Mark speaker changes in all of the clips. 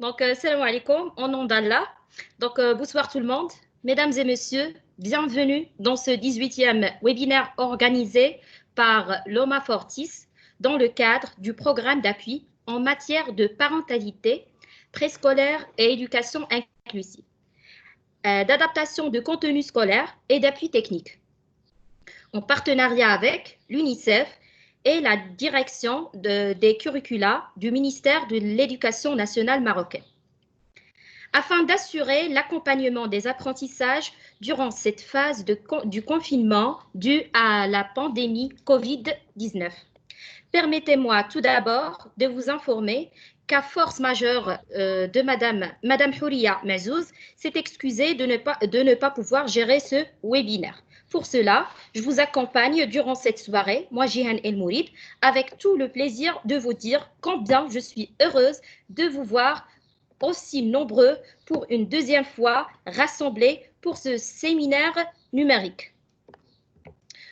Speaker 1: Salam alaikum, au nom d'Allah. Bonsoir tout le monde. Mesdames et messieurs, bienvenue dans ce 18e webinaire organisé par Loma Fortis dans le cadre du programme d'appui en matière de parentalité préscolaire et éducation inclusive, d'adaptation de contenu scolaire et d'appui technique, en partenariat avec l'UNICEF et la direction des curricula du ministère de l'Éducation nationale marocaine, afin d'assurer l'accompagnement des apprentissages durant cette phase du confinement dû à la pandémie Covid-19. Permettez-moi tout d'abord de vous informer qu'à force majeure de Madame Houria Mazouz s'est excusée de ne pas pouvoir gérer ce webinaire. Pour cela, je vous accompagne durant cette soirée, moi Jihan El Mourid, avec tout le plaisir de vous dire combien je suis heureuse de vous voir aussi nombreux pour une deuxième fois rassemblés pour ce séminaire numérique.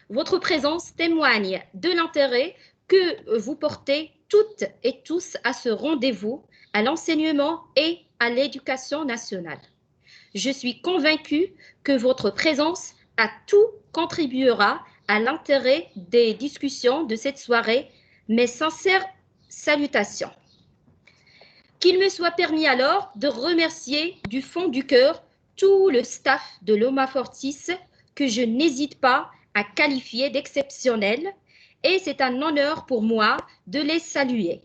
Speaker 1: Votre présence témoigne de l'intérêt que vous portez toutes et tous à ce rendez-vous, à l'enseignement et à l'éducation nationale. Je suis convaincue que votre présence à tout contribuera à l'intérêt des discussions de cette soirée. Mes sincères salutations. Qu'il me soit permis alors de remercier du fond du cœur tout le staff de Loma Fortis que je n'hésite pas à qualifier d'exceptionnel, et c'est un honneur pour moi de les saluer,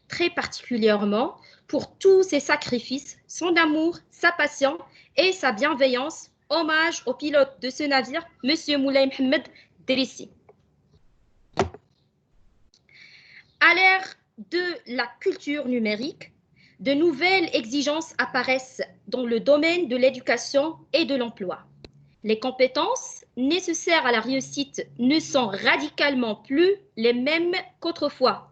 Speaker 1: très particulièrement pour tous ses sacrifices, son amour, sa passion et sa bienveillance. Hommage au pilote de ce navire, M. Moulay Mohamed Drissi. À l'ère de la culture numérique, de nouvelles exigences apparaissent dans le domaine de l'éducation et de l'emploi. Les compétences nécessaires à la réussite ne sont radicalement plus les mêmes qu'autrefois.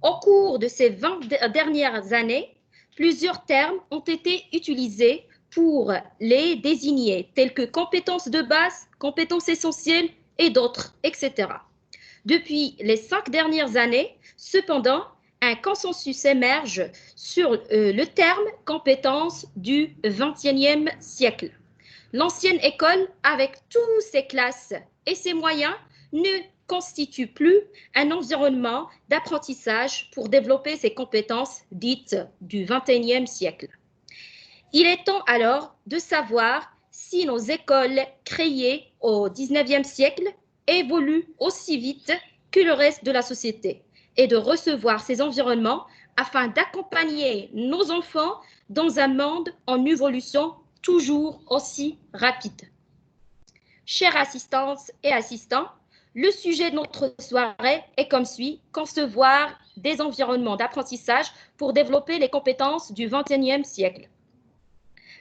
Speaker 1: Au cours de ces 20 dernières années, plusieurs termes ont été utilisés pour les désigner, tels que compétences de base, compétences essentielles et d'autres, etc. Depuis les 5 dernières années, cependant, un consensus émerge sur le terme compétences du XXIe siècle. L'ancienne école, avec toutes ses classes et ses moyens, ne constitue plus un environnement d'apprentissage pour développer ces compétences dites du XXIe siècle. Il est temps alors de savoir si nos écoles créées au XIXe siècle évoluent aussi vite que le reste de la société et de recevoir ces environnements afin d'accompagner nos enfants dans un monde en évolution toujours aussi rapide. Chères assistantes et assistants, le sujet de notre soirée est comme suit: concevoir des environnements d'apprentissage pour développer les compétences du XXIe siècle.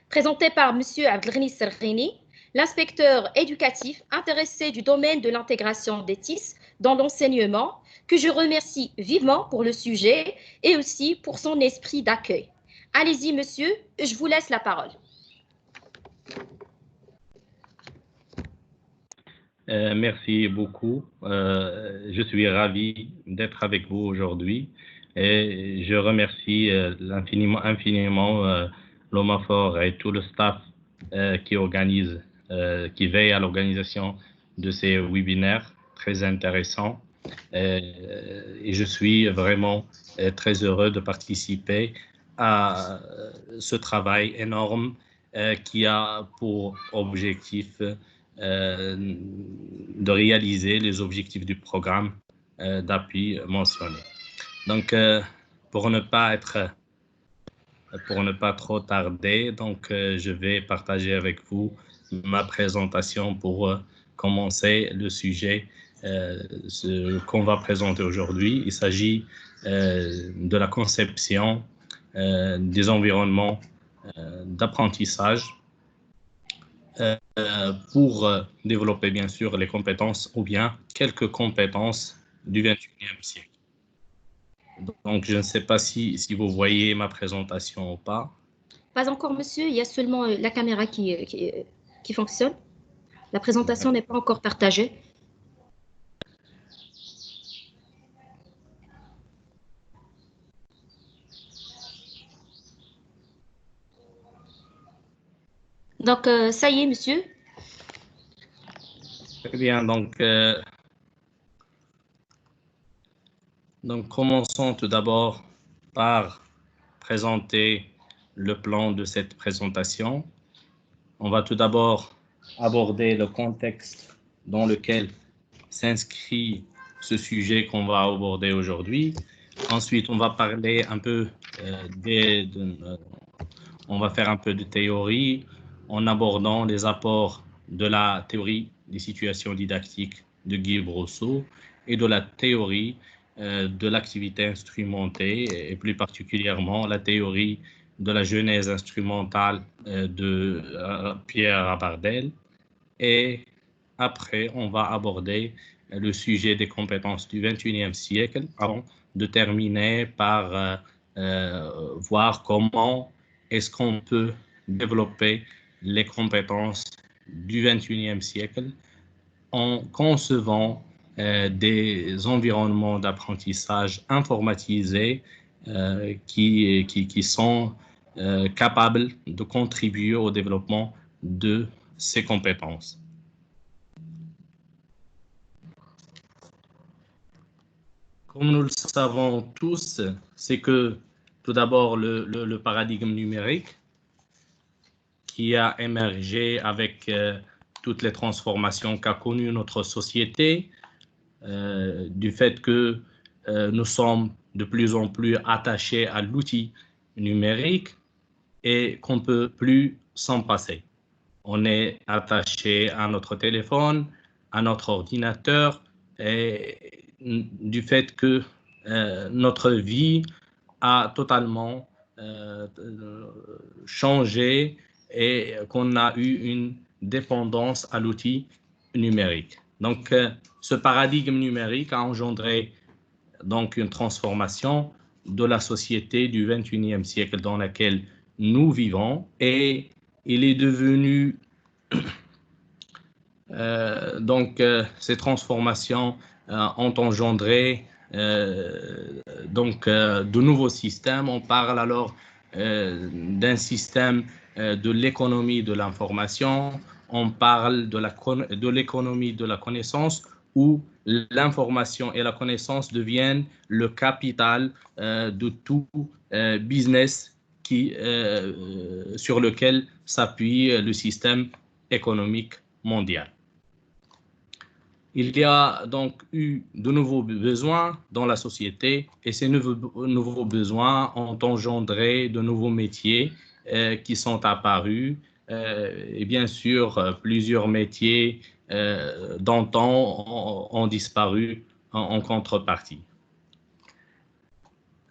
Speaker 1: Présenté par M. Abdelghani Serghini, l'inspecteur éducatif intéressé du domaine de l'intégration des TIS dans l'enseignement, que je remercie vivement pour le sujet et aussi pour son esprit d'accueil. Allez-y, monsieur, je vous laisse la parole.
Speaker 2: Merci beaucoup. Je suis ravi d'être avec vous aujourd'hui et je remercie infiniment l'OMAFOR et tout le staff qui organise, qui veille à l'organisation de ces webinaires très intéressants. Et je suis vraiment très heureux de participer à ce travail énorme qui a pour objectif de réaliser les objectifs du programme d'appui mentionné. Donc, pour ne pas trop tarder, donc je vais partager avec vous ma présentation pour commencer le sujet qu'on va présenter aujourd'hui. Il s'agit de la conception des environnements d'apprentissage pour développer bien sûr les compétences ou bien quelques compétences du XXIe siècle. Donc, je ne sais pas si vous voyez ma présentation ou pas.
Speaker 1: Pas encore, monsieur. Il y a seulement la caméra qui fonctionne. La présentation n'est pas encore partagée. Donc, ça y est, monsieur.
Speaker 2: Très bien, donc commençons tout d'abord par présenter le plan de cette présentation. On va tout d'abord aborder le contexte dans lequel s'inscrit ce sujet qu'on va aborder aujourd'hui. Ensuite, on va parler un peu on va faire un peu de théorie en abordant les apports de la théorie des situations didactiques de Guy Brosseau et de la théorie de l'activité instrumentée et plus particulièrement la théorie de la genèse instrumentale de Pierre Rabardel. Et après, on va aborder le sujet des compétences du XXIe siècle avant de terminer par voir comment est-ce qu'on peut développer les compétences du XXIe siècle en concevant des environnements d'apprentissage informatisés qui sont capables de contribuer au développement de ces compétences. Comme nous le savons tous, c'est que tout d'abord le paradigme numérique qui a émergé avec toutes les transformations qu'a connues notre société, du fait que nous sommes de plus en plus attachés à l'outil numérique et qu'on ne peut plus s'en passer. On est attaché à notre téléphone, à notre ordinateur, et du fait que notre vie a totalement changé et qu'on a eu une dépendance à l'outil numérique. Donc, ce paradigme numérique a engendré donc une transformation de la société du XXIe siècle dans laquelle nous vivons et il est devenu ces transformations ont engendré de nouveaux systèmes. On parle alors d'un système de l'économie de l'information, on parle de l'économie de la connaissance où l'information et la connaissance deviennent le capital de tout business sur lequel s'appuie le système économique mondial. Il y a donc eu de nouveaux besoins dans la société et ces nouveaux besoins ont engendré de nouveaux métiers qui sont apparus et bien sûr plusieurs métiers d'antan ont disparu en contrepartie.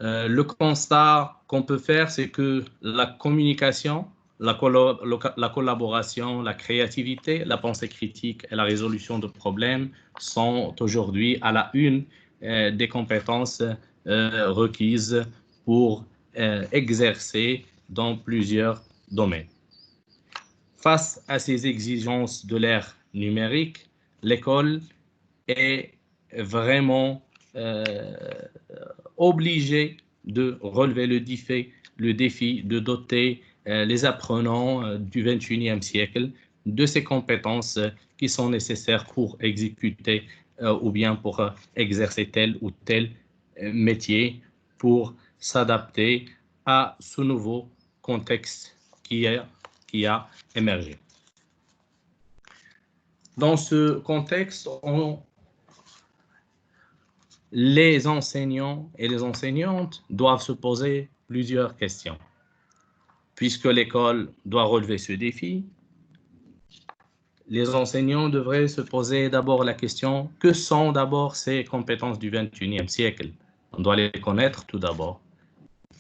Speaker 2: Le constat qu'on peut faire, c'est que la communication, la collaboration, la créativité, la pensée critique et la résolution de problèmes sont aujourd'hui à la une des compétences requises pour exercer dans plusieurs domaines. Face à ces exigences de l'ère numérique, l'école est vraiment obligé de relever le défi de doter les apprenants du XXIe siècle de ces compétences qui sont nécessaires pour exécuter ou bien pour exercer tel ou tel métier, pour s'adapter à ce nouveau contexte qui a émergé. Dans ce contexte, les enseignants et les enseignantes doivent se poser plusieurs questions. Puisque l'école doit relever ce défi, les enseignants devraient se poser d'abord la question, que sont d'abord ces compétences du XXIe siècle? On doit les connaître tout d'abord.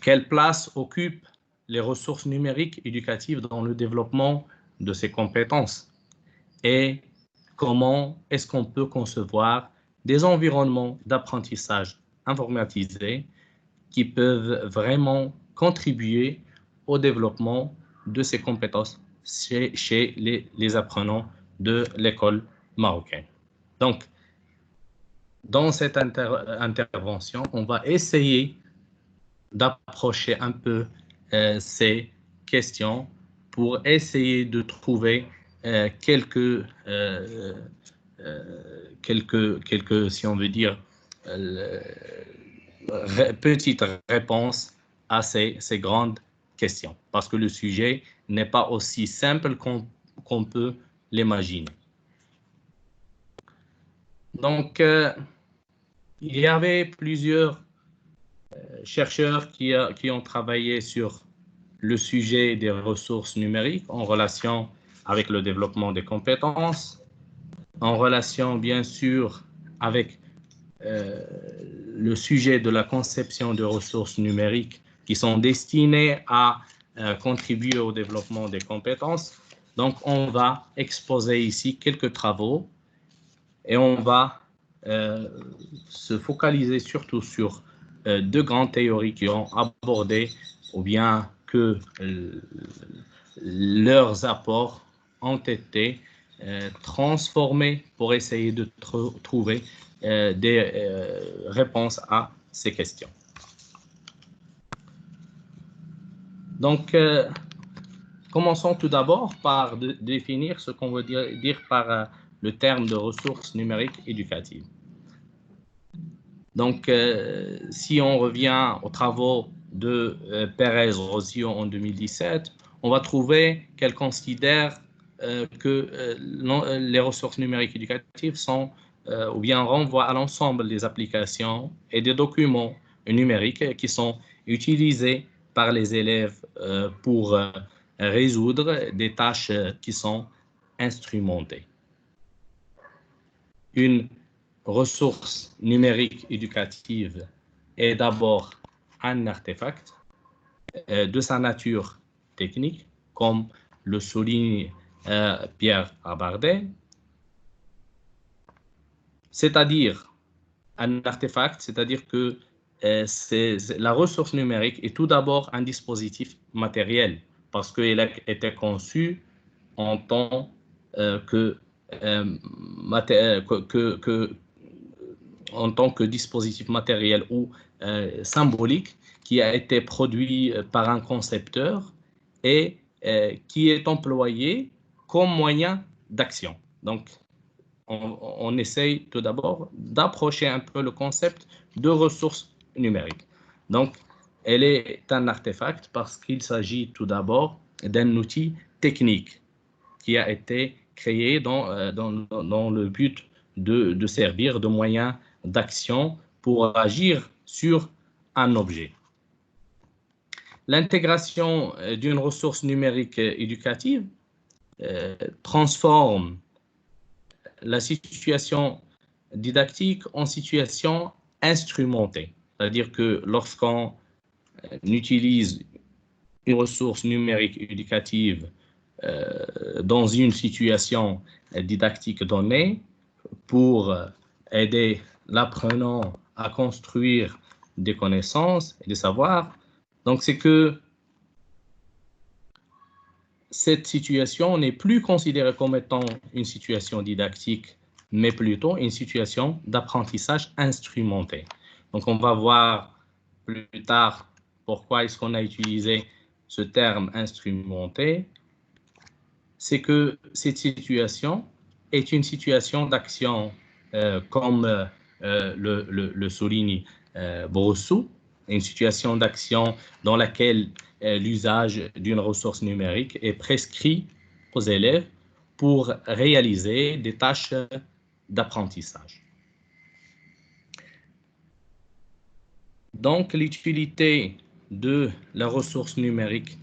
Speaker 2: Quelle place occupent les ressources numériques éducatives dans le développement de ces compétences? Et comment est-ce qu'on peut concevoir des environnements d'apprentissage informatisés qui peuvent vraiment contribuer au développement de ces compétences chez les apprenants de l'école marocaine. Donc, dans cette intervention, on va essayer d'approcher un peu ces questions pour essayer de trouver quelques, si on veut dire, petites réponses à ces grandes questions, parce que le sujet n'est pas aussi simple qu'on peut l'imaginer. Donc, il y avait plusieurs chercheurs qui ont travaillé sur le sujet des ressources numériques en relation avec le développement des compétences, en relation bien sûr avec le sujet de la conception de ressources numériques qui sont destinées à contribuer au développement des compétences. Donc, on va exposer ici quelques travaux et on va se focaliser surtout sur deux grandes théories qui ont abordé ou bien que leurs apports ont été transformés pour essayer de trouver des réponses à ces questions. Donc, commençons tout d'abord par définir ce qu'on veut dire par le terme de ressources numériques éducatives. Donc, si on revient aux travaux de Pérez-Rossio en 2017, on va trouver qu'elle considère que les ressources numériques éducatives sont ou bien renvoient à l'ensemble des applications et des documents numériques qui sont utilisés par les élèves pour résoudre des tâches qui sont instrumentées. Une ressource numérique éducative est d'abord un artefact de sa nature technique, comme le souligne Pierre Abardet, c'est-à-dire un artefact, c'est-à-dire que la ressource numérique est tout d'abord un dispositif matériel, parce qu'elle a été conçue en tant en tant que dispositif matériel ou symbolique qui a été produit par un concepteur et qui est employé comme moyen d'action. Donc, on essaye tout d'abord d'approcher un peu le concept de ressources numériques. Donc, elle est un artefact parce qu'il s'agit tout d'abord d'un outil technique qui a été créé dans le but de servir de moyen d'action pour agir sur un objet. L'intégration d'une ressource numérique éducative transforme la situation didactique en situation instrumentée. C'est-à-dire que lorsqu'on utilise une ressource numérique éducative dans une situation didactique donnée pour aider l'apprenant à construire des connaissances et des savoirs, donc c'est que cette situation n'est plus considérée comme étant une situation didactique, mais plutôt une situation d'apprentissage instrumenté. Donc, on va voir plus tard pourquoi est-ce qu'on a utilisé ce terme instrumenté. C'est que cette situation est une situation d'action, comme le souligne Brossou, une situation d'action dans laquelle l'usage d'une ressource numérique est prescrit aux élèves pour réaliser des tâches d'apprentissage. Donc, l'utilité de la ressource numérique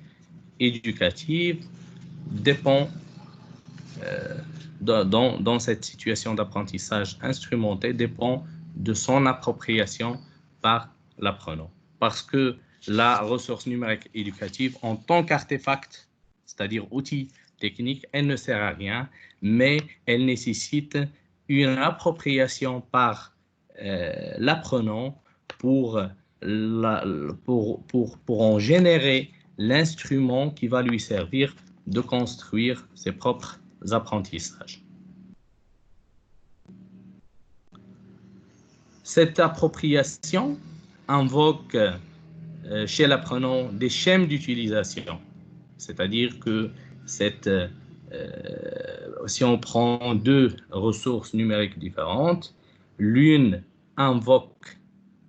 Speaker 2: éducative dépend dans cette situation d'apprentissage instrumenté dépend de son appropriation par l'apprenant. Parce que la ressource numérique éducative, en tant qu'artefact, c'est-à-dire outil technique, elle ne sert à rien, mais elle nécessite une appropriation par l'apprenant pour en générer l'instrument qui va lui servir de construire ses propres apprentissages. Cette appropriation invoque chez l'apprenant des schèmes d'utilisation, c'est-à-dire que si on prend deux ressources numériques différentes, l'une invoque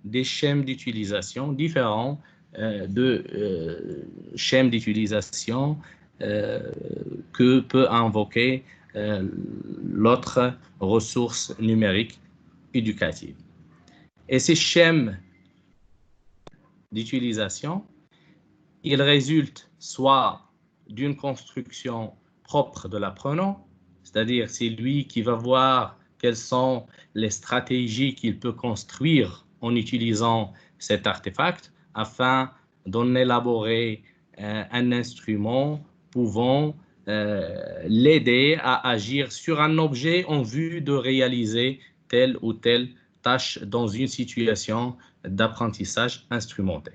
Speaker 2: des schèmes d'utilisation différents de schèmes d'utilisation que peut invoquer l'autre ressource numérique éducative. Et ces schèmes d'utilisation, ils résultent soit d'une construction propre de l'apprenant, c'est-à-dire c'est lui qui va voir quelles sont les stratégies qu'il peut construire en utilisant cet artefact afin d'en élaborer un instrument pouvant l'aider à agir sur un objet en vue de réaliser telle ou telle tâche dans une situation d'apprentissage instrumenté.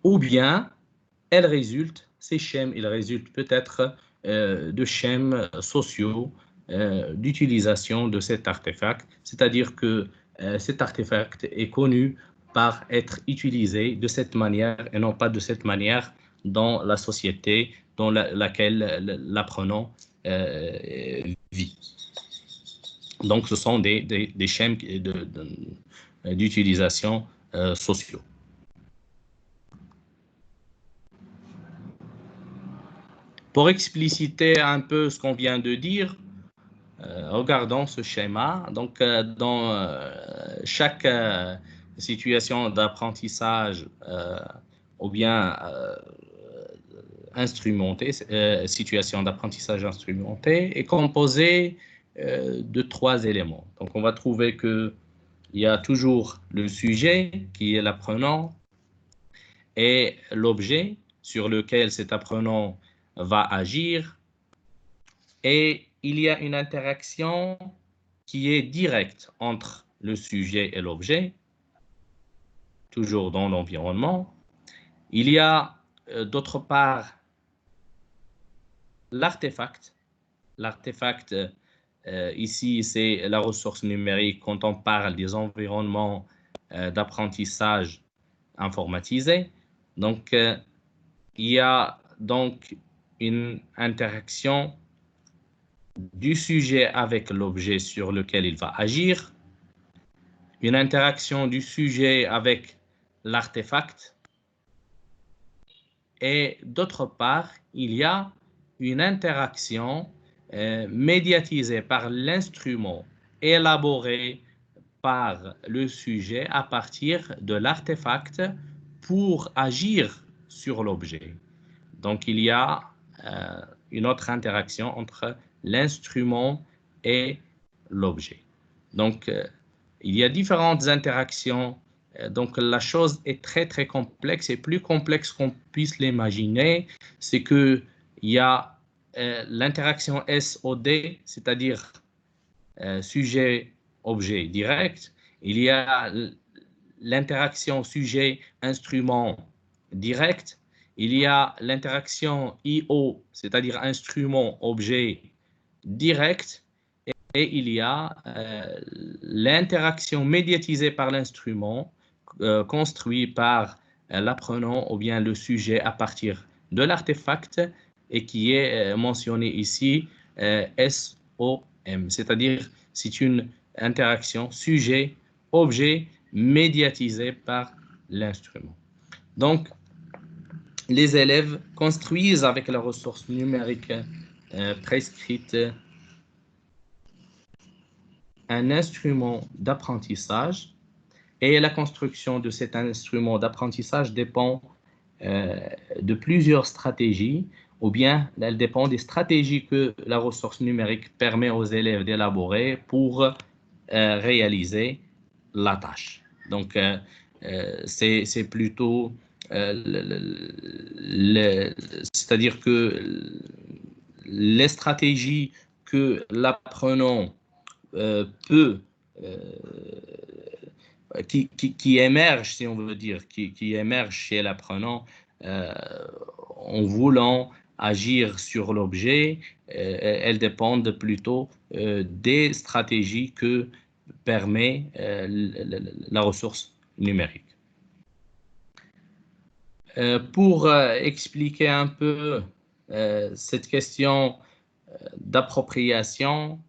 Speaker 2: Ou bien, ces schèmes, ils résultent peut-être de schèmes sociaux d'utilisation de cet artefact, c'est-à-dire que cet artefact est connu par être utilisé de cette manière et non pas de cette manière dans la société dans laquelle l'apprenant vit. Donc, ce sont des schèmes d'utilisation sociaux. Pour expliciter un peu ce qu'on vient de dire, regardons ce schéma. Donc, dans chaque situation d'apprentissage ou bien instrumentée, situation d'apprentissage instrumentée est composée de trois éléments. Donc, on va trouver qu'il y a toujours le sujet qui est l'apprenant et l'objet sur lequel cet apprenant va agir, et il y a une interaction qui est directe entre le sujet et l'objet, toujours dans l'environnement. Il y a d'autre part l'artefact. L'artefact, ici, c'est la ressource numérique quand on parle des environnements d'apprentissage informatisés. Donc, il y a donc une interaction du sujet avec l'objet sur lequel il va agir, une interaction du sujet avec l'artefact, et d'autre part, il y a une interaction médiatisée par l'instrument élaboré par le sujet à partir de l'artefact pour agir sur l'objet. Donc, il y a une autre interaction entre l'instrument et l'objet. Donc, il y a différentes interactions. Donc, la chose est très, très complexe et plus complexe qu'on puisse l'imaginer. C'est qu'il y a l'interaction SOD, c'est-à-dire sujet-objet direct. Il y a l'interaction sujet-instrument direct. Il y a l'interaction IO, c'est-à-dire instrument-objet direct, et il y a l'interaction médiatisée par l'instrument, construit par l'apprenant ou bien le sujet à partir de l'artefact, et qui est mentionné ici SOM, c'est-à-dire c'est une interaction sujet-objet médiatisée par l'instrument. Donc, les élèves construisent avec la ressource numérique prescrite un instrument d'apprentissage, et la construction de cet instrument d'apprentissage dépend de plusieurs stratégies, ou bien elle dépend des stratégies que la ressource numérique permet aux élèves d'élaborer pour réaliser la tâche. Donc, c'est plutôt c'est-à-dire que les stratégies que l'apprenant peut qui émergent, si on veut dire, qui émergent chez l'apprenant en voulant agir sur l'objet, elles dépendent plutôt des stratégies que permet la ressource numérique. Pour expliquer un peu cette question d'appropriation,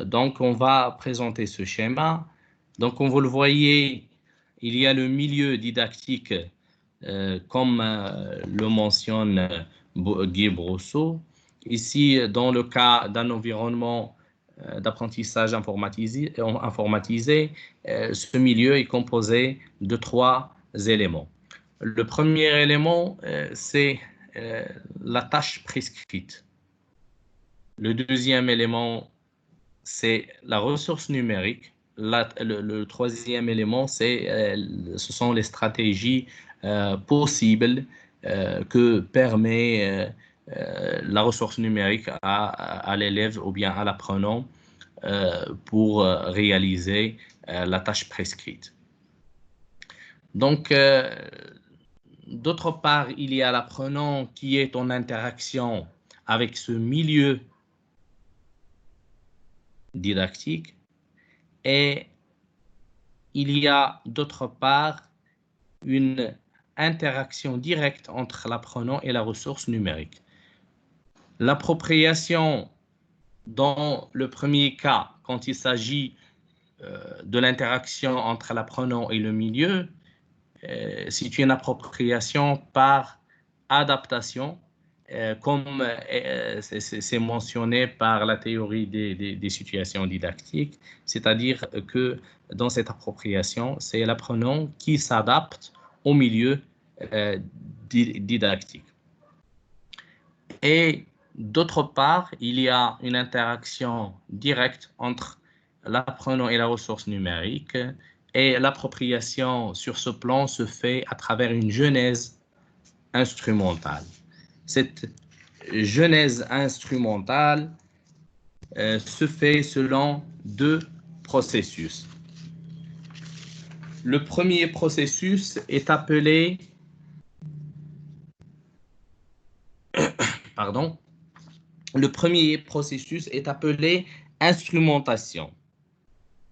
Speaker 2: donc on va présenter ce schéma. Donc, comme vous le voyez, il y a le milieu didactique, comme le mentionne Guy Brosseau. Ici, dans le cas d'un environnement d'apprentissage informatisé, ce milieu est composé de 3 éléments. Le premier élément, c'est la tâche prescrite. Le deuxième élément, c'est la ressource numérique. Le troisième élément, ce sont les stratégies possibles que permet la ressource numérique à l'élève ou bien à l'apprenant pour réaliser la tâche prescrite. Donc, d'autre part, il y a l'apprenant qui est en interaction avec ce milieu didactique et il y a d'autre part une interaction directe entre l'apprenant et la ressource numérique. L'appropriation dans le premier cas, quand il s'agit de l'interaction entre l'apprenant et le milieu, c'est une appropriation par adaptation, comme c'est mentionné par la théorie des situations didactiques, c'est-à-dire que dans cette appropriation, c'est l'apprenant qui s'adapte au milieu didactique. Et d'autre part, il y a une interaction directe entre l'apprenant et la ressource numérique, et l'appropriation sur ce plan se fait à travers une genèse instrumentale. Cette genèse instrumentale se fait selon 2 processus. Le premier processus est appelé instrumentation.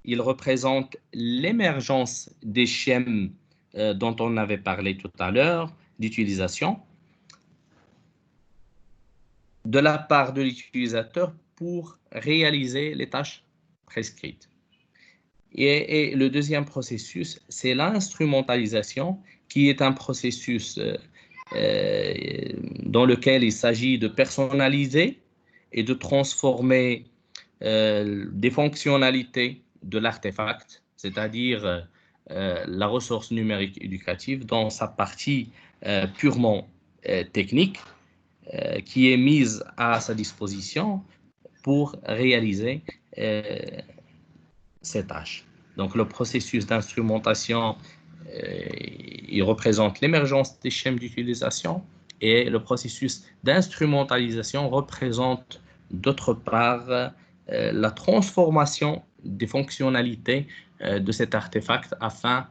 Speaker 2: Il représente l'émergence des schèmes dont on avait parlé tout à l'heure, d'utilisation, de la part de l'utilisateur pour réaliser les tâches prescrites. Et le deuxième processus, c'est l'instrumentalisation, qui est un processus dans lequel il s'agit de personnaliser et de transformer des fonctionnalités de l'artefact, c'est-à-dire la ressource numérique éducative, dans sa partie purement technique, qui est mise à sa disposition pour réaliser ces tâches. Donc, le processus d'instrumentation, il représente l'émergence des schèmes d'utilisation, et le processus d'instrumentalisation représente d'autre part la transformation des fonctionnalités de cet artefact afin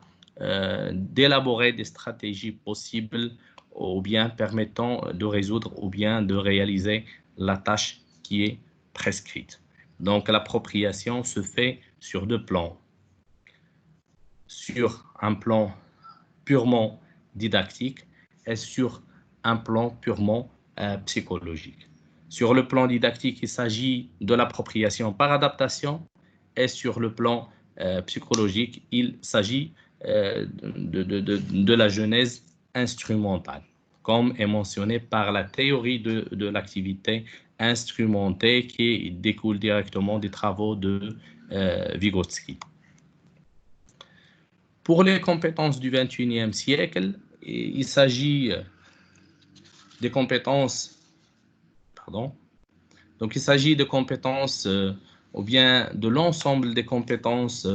Speaker 2: d'élaborer des stratégies possibles ou bien permettant de résoudre ou bien de réaliser la tâche qui est prescrite. Donc, l'appropriation se fait sur 2 plans. Sur un plan purement didactique et sur un plan purement psychologique. Sur le plan didactique, il s'agit de l'appropriation par adaptation, et sur le plan psychologique, il s'agit de la genèse instrumentale, comme est mentionné par la théorie de l'activité instrumentée qui découle directement des travaux de Vygotsky. Pour les compétences du XXIe siècle, il s'agit des compétences, donc il s'agit de compétences ou bien de l'ensemble des compétences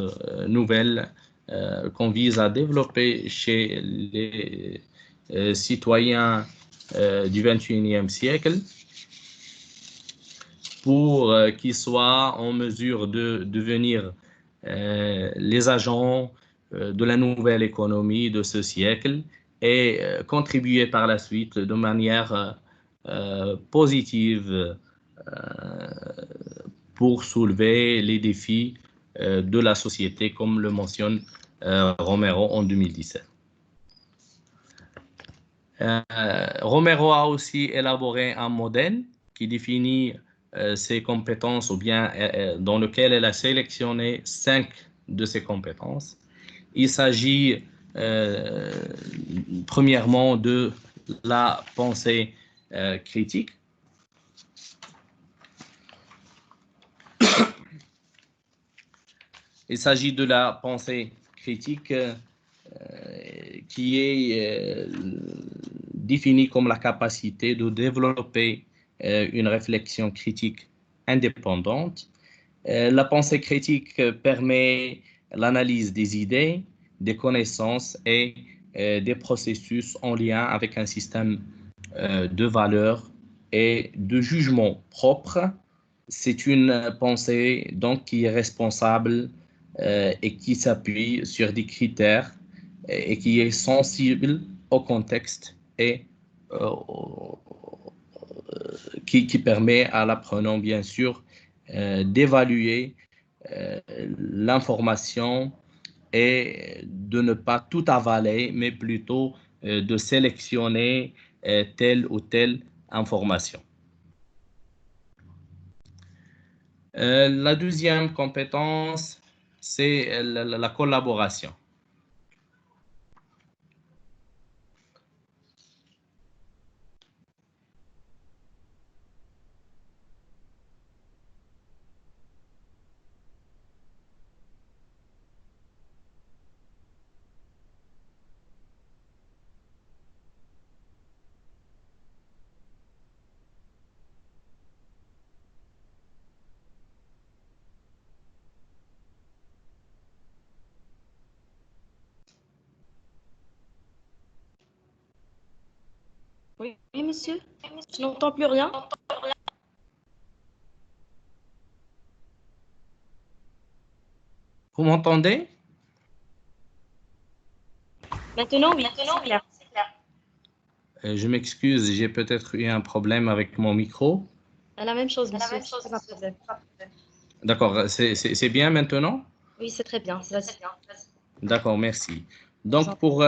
Speaker 2: nouvelles qu'on vise à développer chez les citoyens du XXIe siècle pour qu'ils soient en mesure de devenir les agents de la nouvelle économie de ce siècle et contribuer par la suite de manière positive pour soulever les défis de la société, comme le mentionne Romero en 2017. Romero a aussi élaboré un modèle qui définit ses compétences ou bien dans lequel elle a sélectionné 5 de ses compétences. Il s'agit premièrement de la pensée critique. Il s'agit de la pensée critique qui est définie comme la capacité de développer une réflexion critique indépendante. La pensée critique permet l'analyse des idées, des connaissances et des processus en lien avec un système de valeurs et de jugement propre. C'est une pensée donc qui est responsable et qui s'appuie sur des critères et qui est sensible au contexte et qui permet à l'apprenant, bien sûr, d'évaluer l'information et de ne pas tout avaler, mais plutôt de sélectionner telle ou telle information. La deuxième compétence, c'est la collaboration.
Speaker 1: Oui, monsieur. Je n'entends plus rien.
Speaker 2: Vous m'entendez?
Speaker 1: Maintenant, oui, c'est clair.
Speaker 2: Je m'excuse, j'ai peut-être eu un problème avec mon micro.
Speaker 1: La même chose, monsieur. C'est pas un problème.
Speaker 2: D'accord, c'est bien maintenant?
Speaker 1: Oui, c'est très bien. Vas-y.
Speaker 2: D'accord, merci. Donc, pour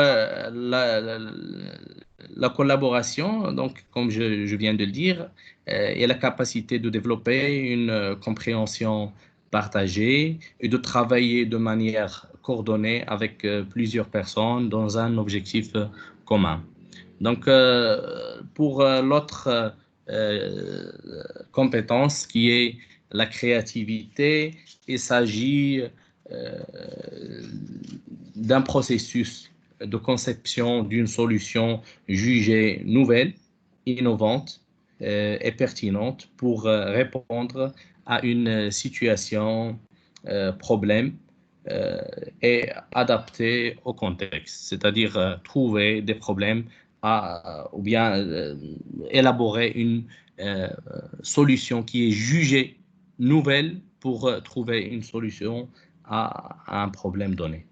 Speaker 2: la collaboration, donc, comme je viens de le dire, il y a la capacité de développer une compréhension partagée et de travailler de manière coordonnée avec plusieurs personnes dans un objectif commun. Donc, pour l'autre compétence qui est la créativité, il s'agit d'un processus de conception d'une solution jugée nouvelle, innovante et pertinente pour répondre à une situation, problème et adaptée au contexte, c'est-à-dire trouver des problèmes ou bien élaborer une solution qui est jugée nouvelle pour trouver une solution à un problème donné.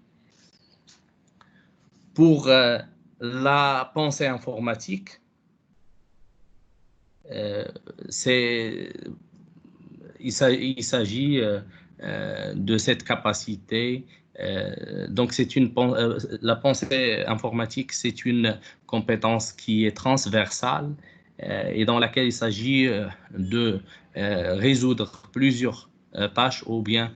Speaker 2: Pour la pensée informatique, il s'agit de cette capacité. Donc, la pensée informatique, c'est une compétence qui est transversale et dans laquelle il s'agit de résoudre plusieurs tâches ou bien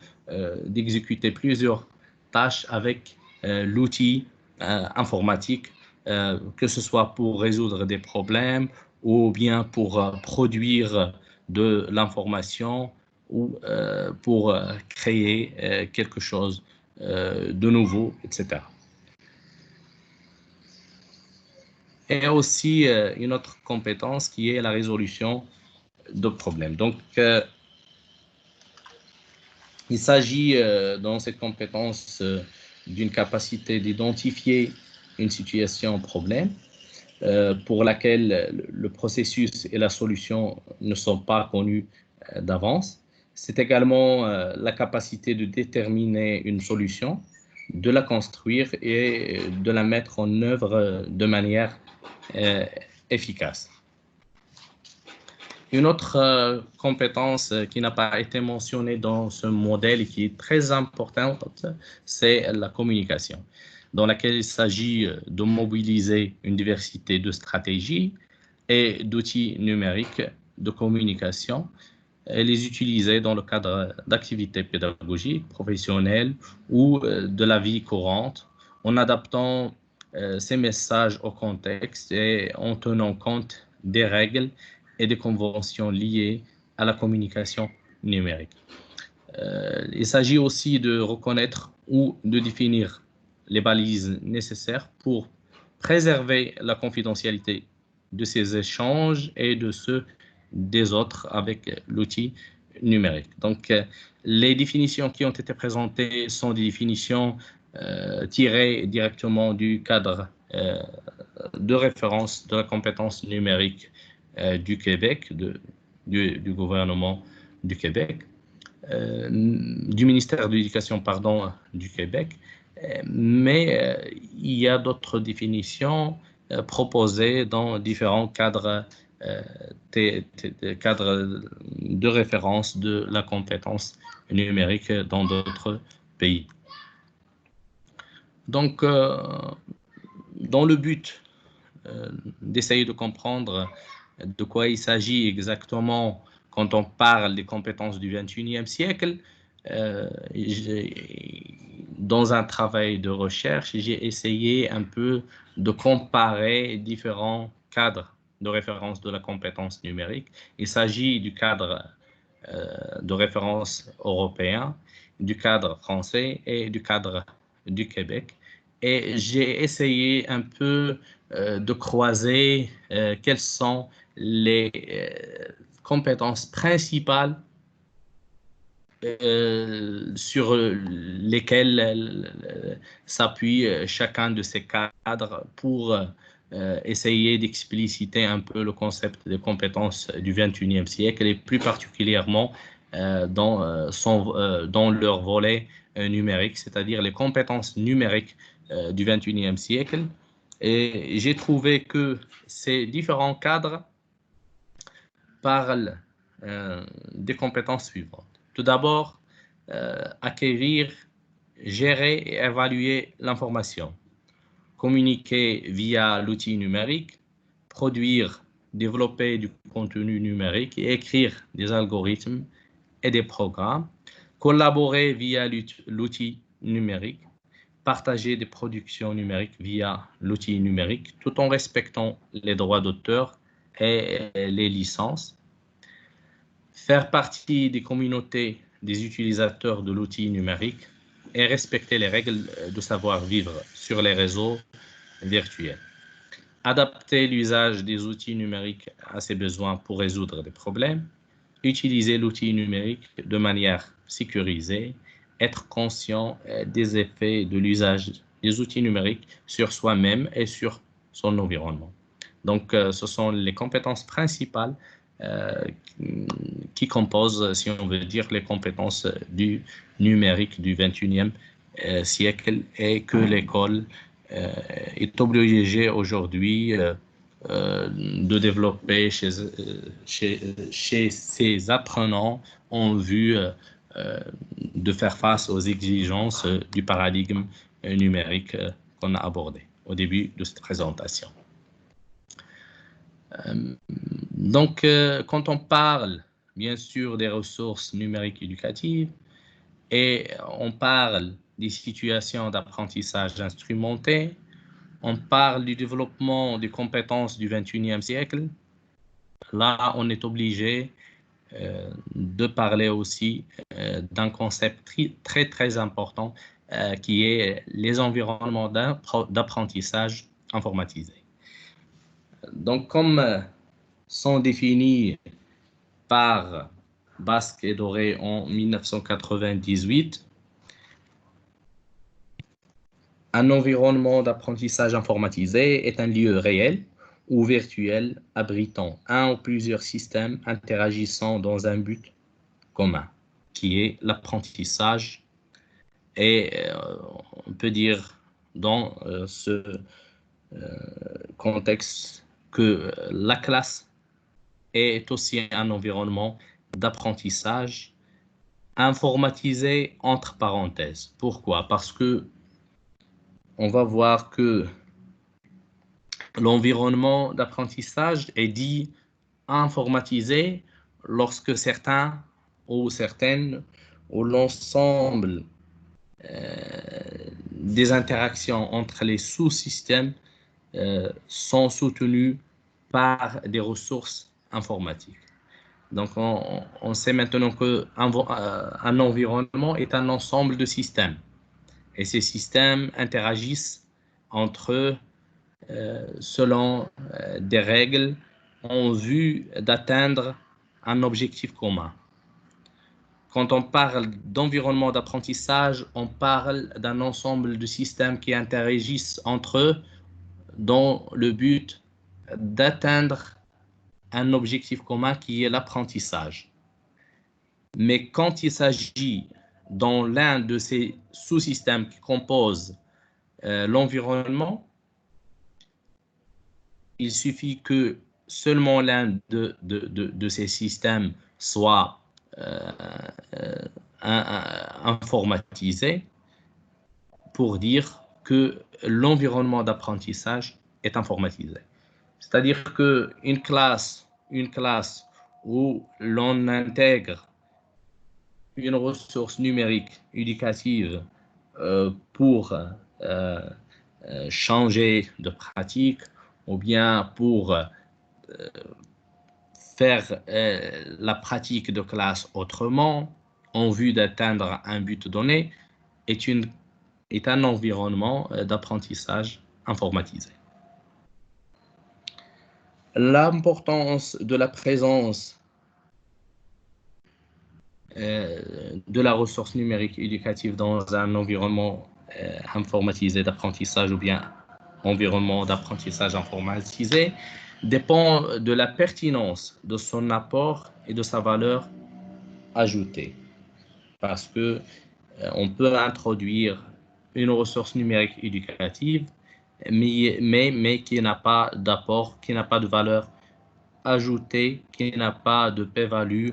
Speaker 2: d'exécuter plusieurs tâches avec l'outil informatique, que ce soit pour résoudre des problèmes ou bien pour produire de l'information ou pour créer quelque chose de nouveau, etc. Et aussi une autre compétence qui est la résolution de problèmes. Donc, il s'agit dans cette compétence d'une capacité d'identifier une situation problème pour laquelle le processus et la solution ne sont pas connus d'avance. C'est également la capacité de déterminer une solution, de la construire et de la mettre en œuvre de manière efficace. Une autre compétence qui n'a pas été mentionnée dans ce modèle et qui est très importante, c'est la communication. dans laquelle il s'agit de mobiliser une diversité de stratégies et d'outils numériques de communication et les utiliser dans le cadre d'activités pédagogiques, professionnelles ou de la vie courante, en adaptant ces messages au contexte et en tenant compte des règles et des conventions liées à la communication numérique. Il s'agit aussi de reconnaître ou de définir les balises nécessaires pour préserver la confidentialité de ces échanges et de ceux des autres avec l'outil numérique. Donc, les définitions qui ont été présentées sont des définitions tirées directement du cadre de référence de la compétence numérique du Québec, du gouvernement du Québec. Du ministère de l'Éducation, pardon, du Québec, mais il y a d'autres définitions proposées dans différents cadres, cadres de référence de la compétence numérique dans d'autres pays. Donc, dans le but d'essayer de comprendre de quoi il s'agit exactement quand on parle des compétences du XXIe siècle, dans un travail de recherche, j'ai essayé un peu de comparer différents cadres de référence de la compétence numérique. Il s'agit du cadre de référence européen, du cadre français et du cadre du Québec. Et j'ai essayé un peu de croiser quelles sont les compétences principales sur lesquelles s'appuie chacun de ces cadres pour essayer d'expliciter un peu le concept des compétences du XXIe siècle et plus particulièrement dans leur volet numérique, c'est-à-dire les compétences numériques du XXIe siècle. Et j'ai trouvé que ces différents cadres parlent des compétences suivantes. Tout d'abord, acquérir, gérer et évaluer l'information, communiquer via l'outil numérique, produire, développer du contenu numérique et écrire des algorithmes et des programmes, collaborer via l'outil numérique, partager des productions numériques via l'outil numérique, tout en respectant les droits d'auteur et les licences, faire partie des communautés des utilisateurs de l'outil numérique et respecter les règles de savoir-vivre sur les réseaux virtuels. Adapter l'usage des outils numériques à ses besoins pour résoudre des problèmes, utiliser l'outil numérique de manière sécurisée, être conscient des effets de l'usage des outils numériques sur soi-même et sur son environnement. Donc, ce sont les compétences principales qui composent, si on veut dire, les compétences du numérique du XXIe siècle et que l'école est obligée aujourd'hui de développer chez ses apprenants en vue de faire face aux exigences du paradigme numérique qu'on a abordé au début de cette présentation. Donc, quand on parle, bien sûr, des ressources numériques éducatives et on parle des situations d'apprentissage instrumenté, on parle du développement des compétences du XXIe siècle, là, on est obligé de parler aussi d'un concept très important qui est les environnements d'apprentissage informatisés. Donc, comme sont définis par Basque et Doré en 1998, un environnement d'apprentissage informatisé est un lieu réel ou virtuel abritant un ou plusieurs systèmes interagissant dans un but commun, qui est l'apprentissage. Et on peut dire dans ce contexte que la classe est aussi un environnement d'apprentissage informatisé entre parenthèses. Pourquoi? Parce que on va voir que l'environnement d'apprentissage est dit informatisé lorsque certains ou certaines ou l'ensemble des interactions entre les sous-systèmes sont soutenus par des ressources informatiques. Donc, on sait maintenant qu'un environnement est un ensemble de systèmes. Et ces systèmes interagissent entre eux selon des règles en vue d'atteindre un objectif commun. Quand on parle d'environnement d'apprentissage, on parle d'un ensemble de systèmes qui interagissent entre eux dans le but d'atteindre un objectif commun qui est l'apprentissage. Mais quand il s'agit dans l'un de ces sous-systèmes qui composent l'environnement, il suffit que seulement l'un de ces systèmes soit informatisé pour dire que l'environnement d'apprentissage est informatisé. C'est-à-dire qu'une classe où l'on intègre une ressource numérique éducative pour changer de pratique ou bien pour faire la pratique de classe autrement en vue d'atteindre un but donné est un environnement d'apprentissage informatisé. L'importance de la présence de la ressource numérique éducative dans un environnement informatisé d'apprentissage ou bien environnement d'apprentissage informatisé dépend de la pertinence de son apport et de sa valeur ajoutée. Parce que on peut introduire une ressource numérique éducative, mais qui n'a pas d'apport, qui n'a pas de valeur ajoutée, qui n'a pas de p-value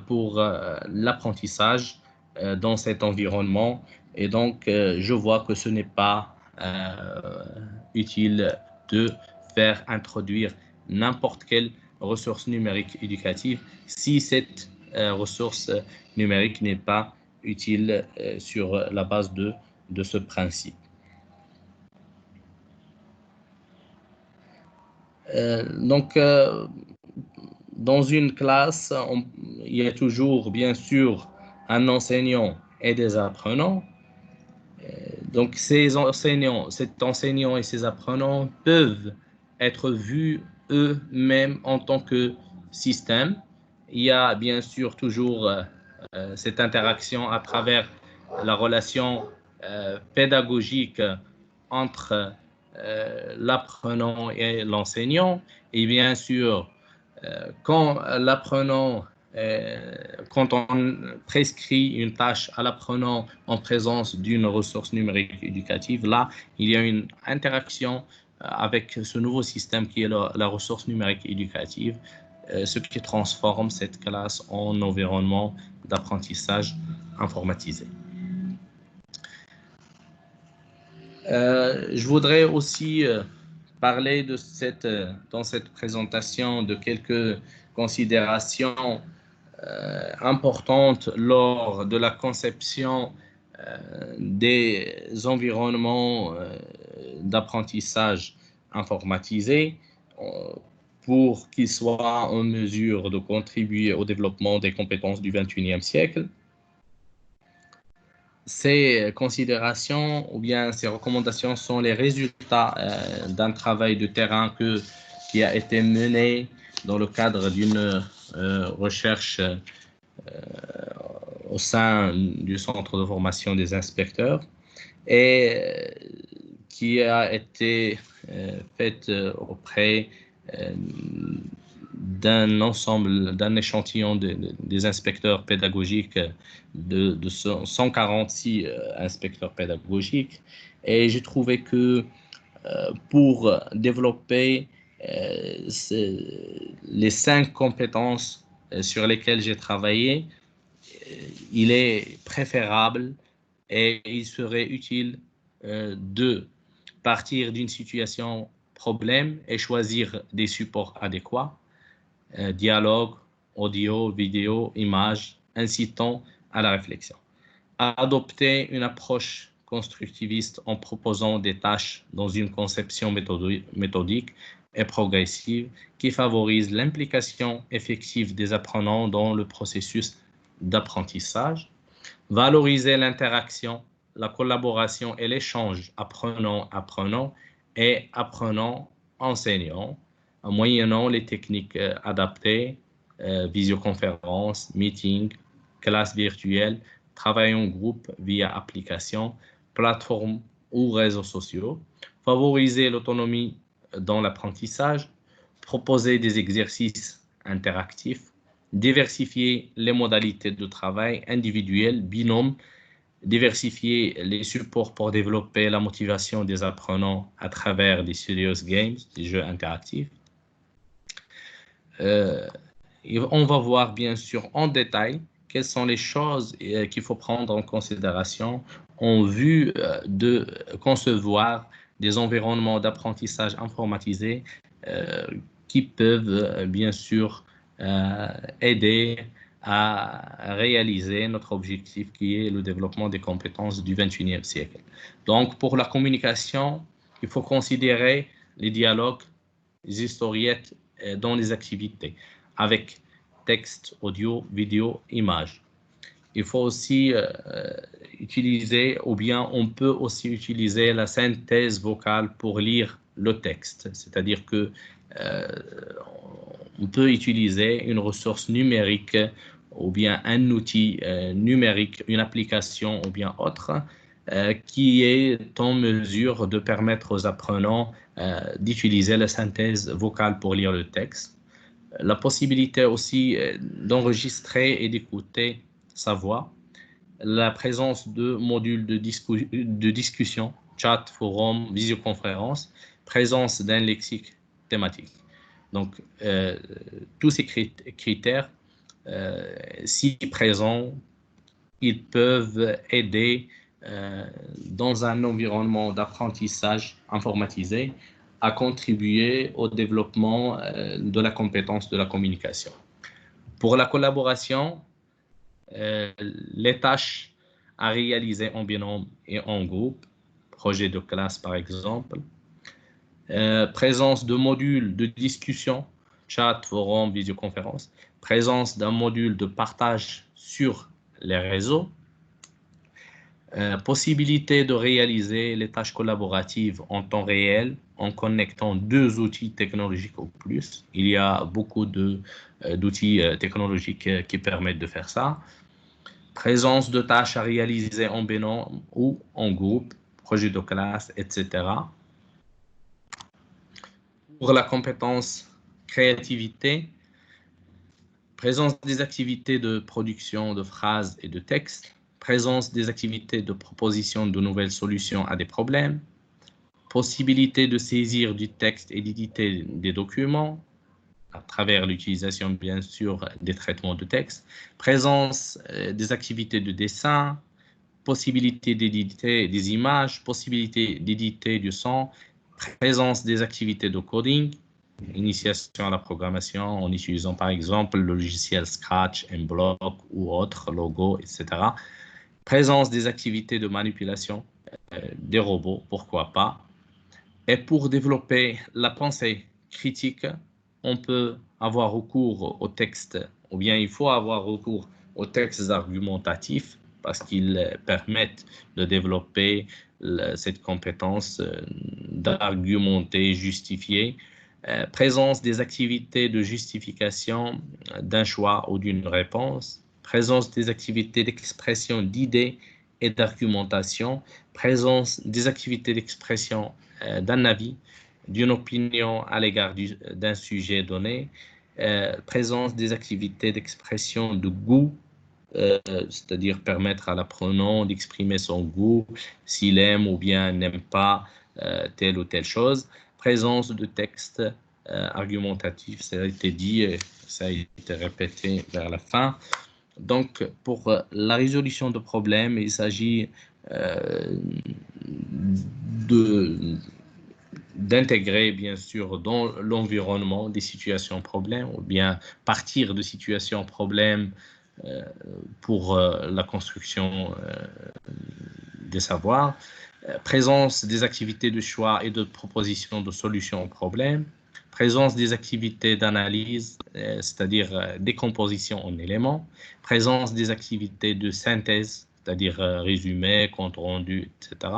Speaker 2: pour l'apprentissage dans cet environnement. Et donc, je vois que ce n'est pas utile de faire introduire n'importe quelle ressource numérique éducative si cette ressource numérique n'est pas utile sur la base de ce principe. Donc, dans une classe, il y a toujours, bien sûr, un enseignant et des apprenants. Donc, cet enseignant et ces apprenants peuvent être vus eux-mêmes en tant que système. Il y a bien sûr toujours cette interaction à travers la relation pédagogique entre l'apprenant et l'enseignant. Et bien sûr, quand on prescrit une tâche à l'apprenant en présence d'une ressource numérique éducative, là, il y a une interaction avec ce nouveau système qui est la ressource numérique éducative, ce qui transforme cette classe en environnement d'apprentissage informatisé. Je voudrais aussi parler dans cette présentation de quelques considérations importantes lors de la conception des environnements d'apprentissage informatisés pour qu'ils soient en mesure de contribuer au développement des compétences du XXIe siècle. Ces considérations ou bien ces recommandations sont les résultats d'un travail de terrain qui a été mené dans le cadre d'une recherche au sein du centre de formation des inspecteurs et qui a été faite auprès d'un échantillon des inspecteurs pédagogiques de 146 inspecteurs pédagogiques. Et j'ai trouvé que pour développer les 5 compétences sur lesquelles j'ai travaillé, il est préférable et il serait utile de partir d'une situation problème et choisir des supports adéquats, dialogue, audio, vidéo, images, incitant à la réflexion. Adopter une approche constructiviste en proposant des tâches dans une conception méthodique et progressive qui favorise l'implication effective des apprenants dans le processus d'apprentissage. Valoriser l'interaction, la collaboration et l'échange apprenant-apprenant et apprenant-enseignant, moyennant les techniques adaptées, visioconférence, meeting, classe virtuelle, travail en groupe via application, plateforme ou réseaux sociaux. Favoriser l'autonomie dans l'apprentissage, proposer des exercices interactifs, diversifier les modalités de travail individuel, binôme, diversifier les supports pour développer la motivation des apprenants à travers des serious games, des jeux interactifs. On va voir bien sûr en détail quelles sont les choses qu'il faut prendre en considération en vue de concevoir des environnements d'apprentissage informatisés qui peuvent bien sûr aider à réaliser notre objectif qui est le développement des compétences du XXIe siècle. Donc, pour la communication, il faut considérer les dialogues, les historiettes dans les activités, avec texte, audio, vidéo, image. Il faut aussi utiliser, ou bien on peut aussi utiliser la synthèse vocale pour lire le texte, c'est-à-dire que on peut utiliser une ressource numérique ou bien un outil numérique, une application ou bien autre qui est en mesure de permettre aux apprenants d'utiliser la synthèse vocale pour lire le texte. La possibilité aussi d'enregistrer et d'écouter sa voix, la présence de modules de discussion, chat, forum, visioconférence, présence d'un lexique thématique. Donc, tous ces critères, si présents, ils peuvent aider dans un environnement d'apprentissage informatisé à contribuer au développement de la compétence de la communication. Pour la collaboration, les tâches à réaliser en binôme et en groupe, projet de classe par exemple, présence de modules de discussion, chat, forum, visioconférence, présence d'un module de partage sur les réseaux, possibilité de réaliser les tâches collaboratives en temps réel en connectant deux outils technologiques ou plus. Il y a beaucoup d'outils technologiques qui permettent de faire ça. Présence de tâches à réaliser en binôme ou en groupe, projet de classe, etc. Pour la compétence créativité, présence des activités de production de phrases et de textes, présence des activités de proposition de nouvelles solutions à des problèmes, possibilité de saisir du texte et d'éditer des documents à travers l'utilisation, bien sûr, des traitements de texte, présence des activités de dessin, possibilité d'éditer des images, possibilité d'éditer du son, présence des activités de coding, initiation à la programmation en utilisant par exemple le logiciel Scratch, Mblock ou autres, Logo, etc. Présence des activités de manipulation des robots, pourquoi pas. Et pour développer la pensée critique, on peut avoir recours au texte, ou bien il faut avoir recours aux textes argumentatifs parce qu'ils permettent de développer cette compétence d'argumenter, justifier. Présence des activités de justification d'un choix ou d'une réponse, présence des activités d'expression d'idées et d'argumentation, présence des activités d'expression d'un avis, d'une opinion à l'égard d'un sujet donné, présence des activités d'expression de goût, c'est-à-dire permettre à l'apprenant d'exprimer son goût, s'il aime ou bien n'aime pas telle ou telle chose, présence de textes argumentatifs, ça a été dit, ça a été répété vers la fin. Donc, pour la résolution de problèmes, il s'agit d'intégrer bien sûr dans l'environnement des situations problèmes ou bien partir de situations problèmes pour la construction des savoirs, présence des activités de choix et de proposition de solutions aux problèmes, présence des activités d'analyse, c'est-à-dire décomposition en éléments, présence des activités de synthèse, c'est-à-dire résumé, compte rendu, etc.,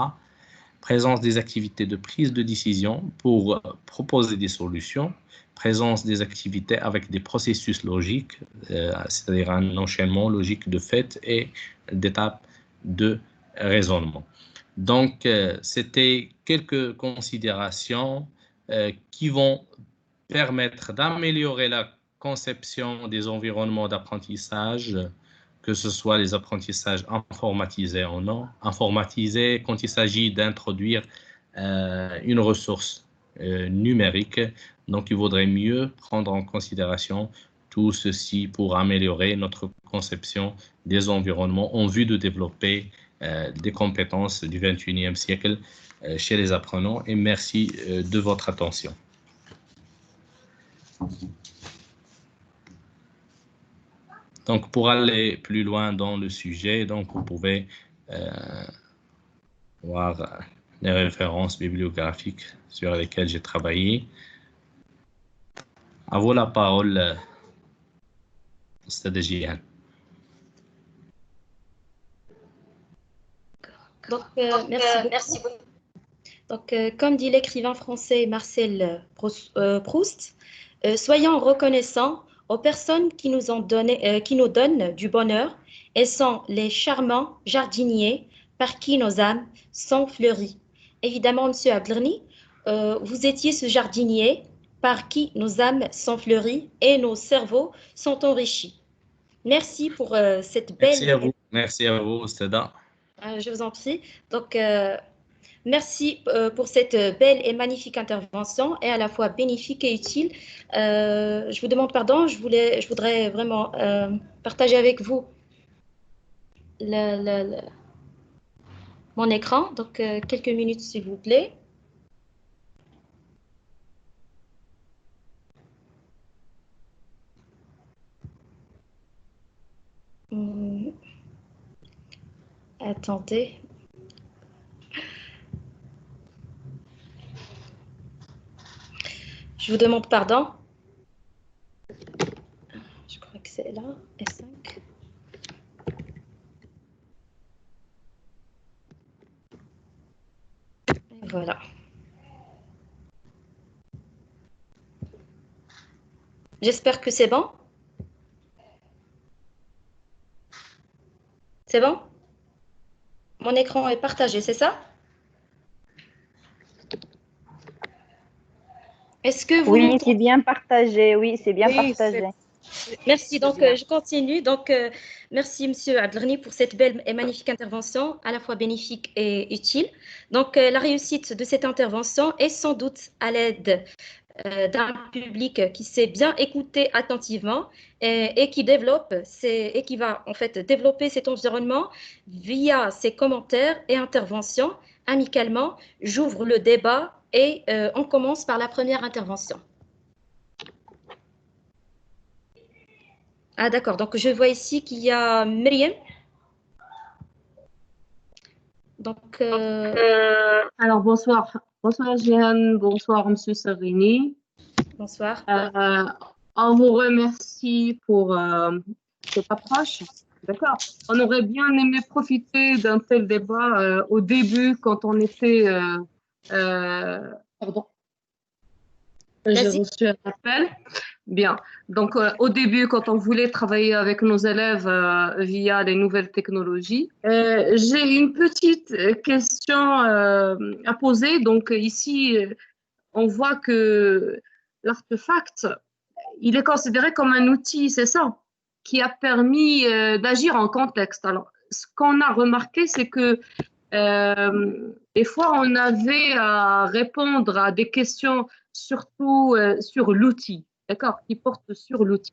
Speaker 2: présence des activités de prise de décision pour proposer des solutions, présence des activités avec des processus logiques, c'est-à-dire un enchaînement logique de faits et d'étapes de raisonnement. Donc, c'était quelques considérations qui vont permettre d'améliorer la conception des environnements d'apprentissage, que ce soit les apprentissages informatisés ou non. Informatisés quand il s'agit d'introduire une ressource numérique. Donc, il vaudrait mieux prendre en considération tout ceci pour améliorer notre conception des environnements en vue de développer des compétences du 21e siècle chez les apprenants. Et merci de votre attention. Donc, pour aller plus loin dans le sujet, donc vous pouvez voir les références bibliographiques sur lesquelles j'ai travaillé. À vous la parole, Stade Jihan.
Speaker 1: Donc, merci beaucoup. Donc, comme dit l'écrivain français Marcel Proust, soyons reconnaissants aux personnes qui nous donnent du bonheur et sont les charmants jardiniers par qui nos âmes sont fleuries. Évidemment, Monsieur Abdelghani, vous étiez ce jardinier par qui nos âmes sont fleuries et nos cerveaux sont enrichis. Merci pour cette belle...
Speaker 2: Merci à vous, Stada.
Speaker 1: Je vous en prie. Donc, merci pour cette belle et magnifique intervention, et à la fois bénéfique et utile. Je vous demande pardon, je voudrais vraiment partager avec vous mon écran. Donc, quelques minutes, s'il vous plaît. Attendez. Je vous demande pardon. Je crois que c'est là, F5. Et voilà. J'espère que c'est bon. C'est bon? Mon écran est partagé, c'est ça? Est-ce que vous
Speaker 3: Oui, c'est bien partagé. Oui, c'est bien partagé.
Speaker 1: Merci. Donc, je continue. Donc, merci, Monsieur Abdelghani, pour cette belle et magnifique intervention, à la fois bénéfique et utile. Donc, la réussite de cette intervention est sans doute à l'aide d'un public qui sait bien écouter attentivement et qui va en fait développer cet environnement via ses commentaires et interventions. Amicalement, j'ouvre le débat et on commence par la première intervention. Ah d'accord, donc je vois ici qu'il y a Myriam. Donc,
Speaker 4: alors bonsoir. Bonsoir Jeanne, bonsoir Monsieur Sarini.
Speaker 1: Bonsoir.
Speaker 4: On vous remercie pour cette approche. D'accord. On aurait bien aimé profiter d'un tel débat au début quand on était... pardon. J'ai reçu un appel. Bien. Donc, au début, quand on voulait travailler avec nos élèves via les nouvelles technologies, j'ai une petite question à poser. Donc, ici, on voit que l'artefact, il est considéré comme un outil, c'est ça, qui a permis d'agir en contexte. Alors, ce qu'on a remarqué, c'est que des fois, on avait à répondre à des questions surtout sur l'outil, d'accord, qui porte sur l'outil.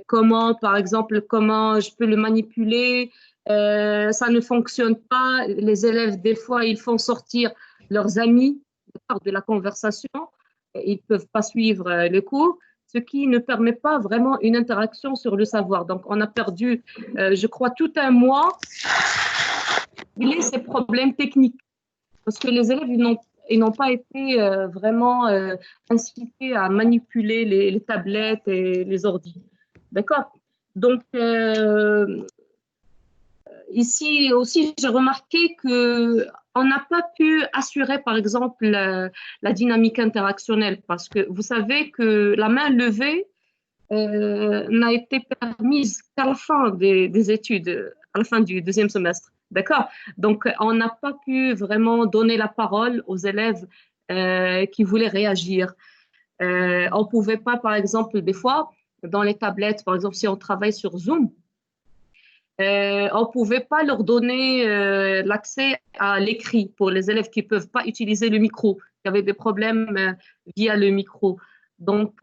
Speaker 4: Comment, par exemple, comment je peux le manipuler, ça ne fonctionne pas. Les élèves, des fois, ils font sortir leurs amis de la conversation. Ils ne peuvent pas suivre les cours, ce qui ne permet pas vraiment une interaction sur le savoir. Donc, on a perdu, je crois, tout un mois. Il y a ces problèmes techniques parce que les élèves, ils n'ont pas été vraiment incités à manipuler les tablettes et les ordi. D'accord? Donc, ici aussi, j'ai remarqué qu'on n'a pas pu assurer, par exemple, la dynamique interactionnelle parce que vous savez que la main levée n'a été permise qu'à la fin des études, à la fin du deuxième semestre. D'accord? Donc, on n'a pas pu vraiment donner la parole aux élèves qui voulaient réagir. On ne pouvait pas, par exemple, des fois, dans les tablettes, par exemple, si on travaille sur Zoom, on ne pouvait pas leur donner l'accès à l'écrit pour les élèves qui ne peuvent pas utiliser le micro, qui avaient des problèmes via le micro. Donc,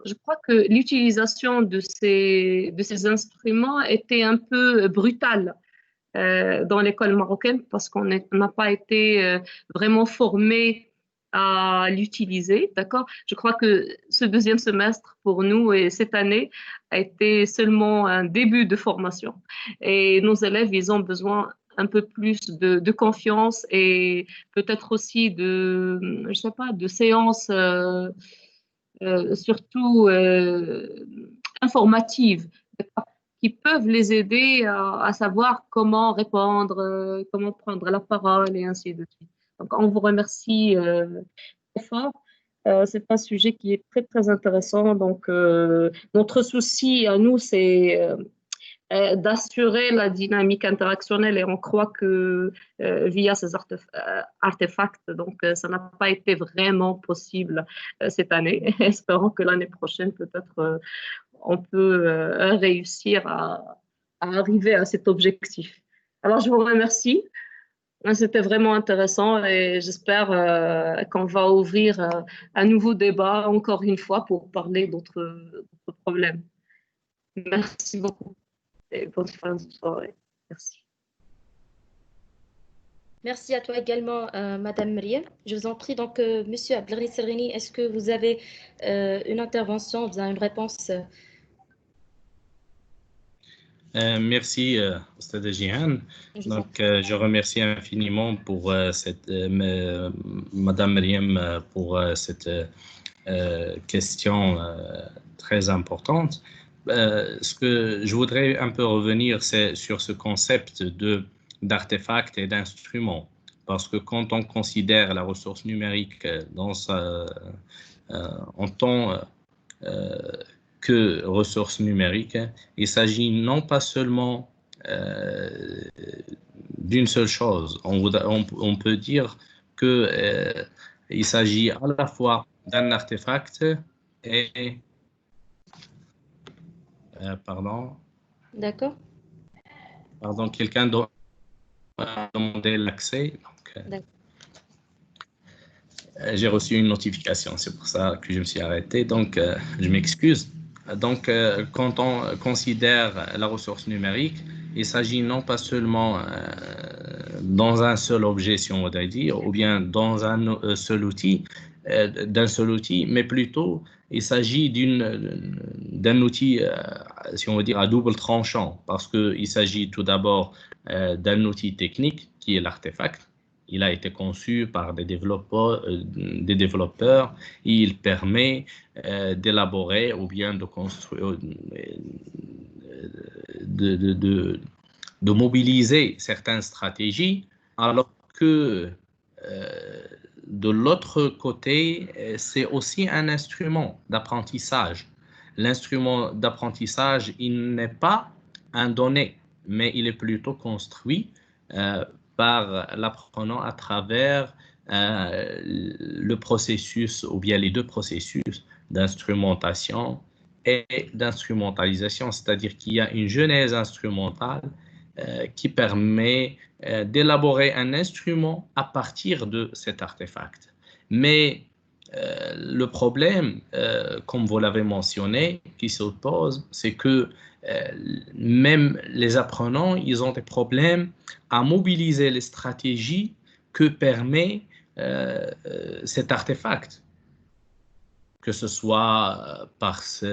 Speaker 4: je crois que l'utilisation de ces instruments était un peu brutale dans l'école marocaine parce qu'on n'a pas été vraiment formé à l'utiliser, d'accord? Je crois que ce deuxième semestre pour nous et cette année a été seulement un début de formation et nos élèves, ils ont besoin un peu plus de confiance et peut-être aussi je sais pas, de séances surtout informatives qui peuvent les aider à savoir comment répondre, comment prendre la parole et ainsi de suite. Donc, on vous remercie très fort. C'est un sujet qui est très, très intéressant. Donc, notre souci à nous, c'est d'assurer la dynamique interactionnelle et on croit que via ces artefacts, donc ça n'a pas été vraiment possible cette année. Espérons que l'année prochaine, peut-être, on peut réussir à arriver à cet objectif. Alors, je vous remercie. C'était vraiment intéressant et j'espère qu'on va ouvrir un nouveau débat encore une fois pour parler d'autres problèmes. Merci beaucoup et bonne fin de soirée. Merci.
Speaker 1: Merci à toi également, Madame Mriam. Je vous en prie, donc, Monsieur Abdelghani Serrini, est-ce que vous avez une intervention, vous avez une réponse?
Speaker 2: Merci, Stade Jihan. Donc, je remercie infiniment pour Madame Mriam pour cette question très importante. Ce que je voudrais un peu revenir, c'est sur ce concept d'artefacts et d'instruments. Parce que quand on considère la ressource numérique en tant que ressource numérique, il s'agit non pas seulement d'une seule chose. On peut dire qu'il s'agit à la fois d'un artefact et pardon.
Speaker 1: D'accord.
Speaker 2: Pardon, quelqu'un doit demander l'accès. J'ai reçu une notification, c'est pour ça que je me suis arrêté. Donc, je m'excuse. Donc, quand on considère la ressource numérique, il s'agit non pas seulement dans un seul objet, si on voudrait dire, ou bien dans un seul outil, mais plutôt il s'agit d'un outil, si on veut dire, à double tranchant, parce qu'il s'agit tout d'abord d'un outil technique qui est l'artefact. Il a été conçu par des développeurs et il permet d'élaborer ou bien de construire, de mobiliser certaines stratégies, alors que de l'autre côté, c'est aussi un instrument d'apprentissage. L'instrument d'apprentissage, il n'est pas un donné, mais il est plutôt construit par l'apprenant à travers le processus ou bien les deux processus d'instrumentation et d'instrumentalisation, c'est-à-dire qu'il y a une genèse instrumentale qui permet d'élaborer un instrument à partir de cet artefact. Mais le problème, comme vous l'avez mentionné, qui se pose, c'est que même les apprenants, ils ont des problèmes à mobiliser les stratégies que permet cet artefact, que ce soit parce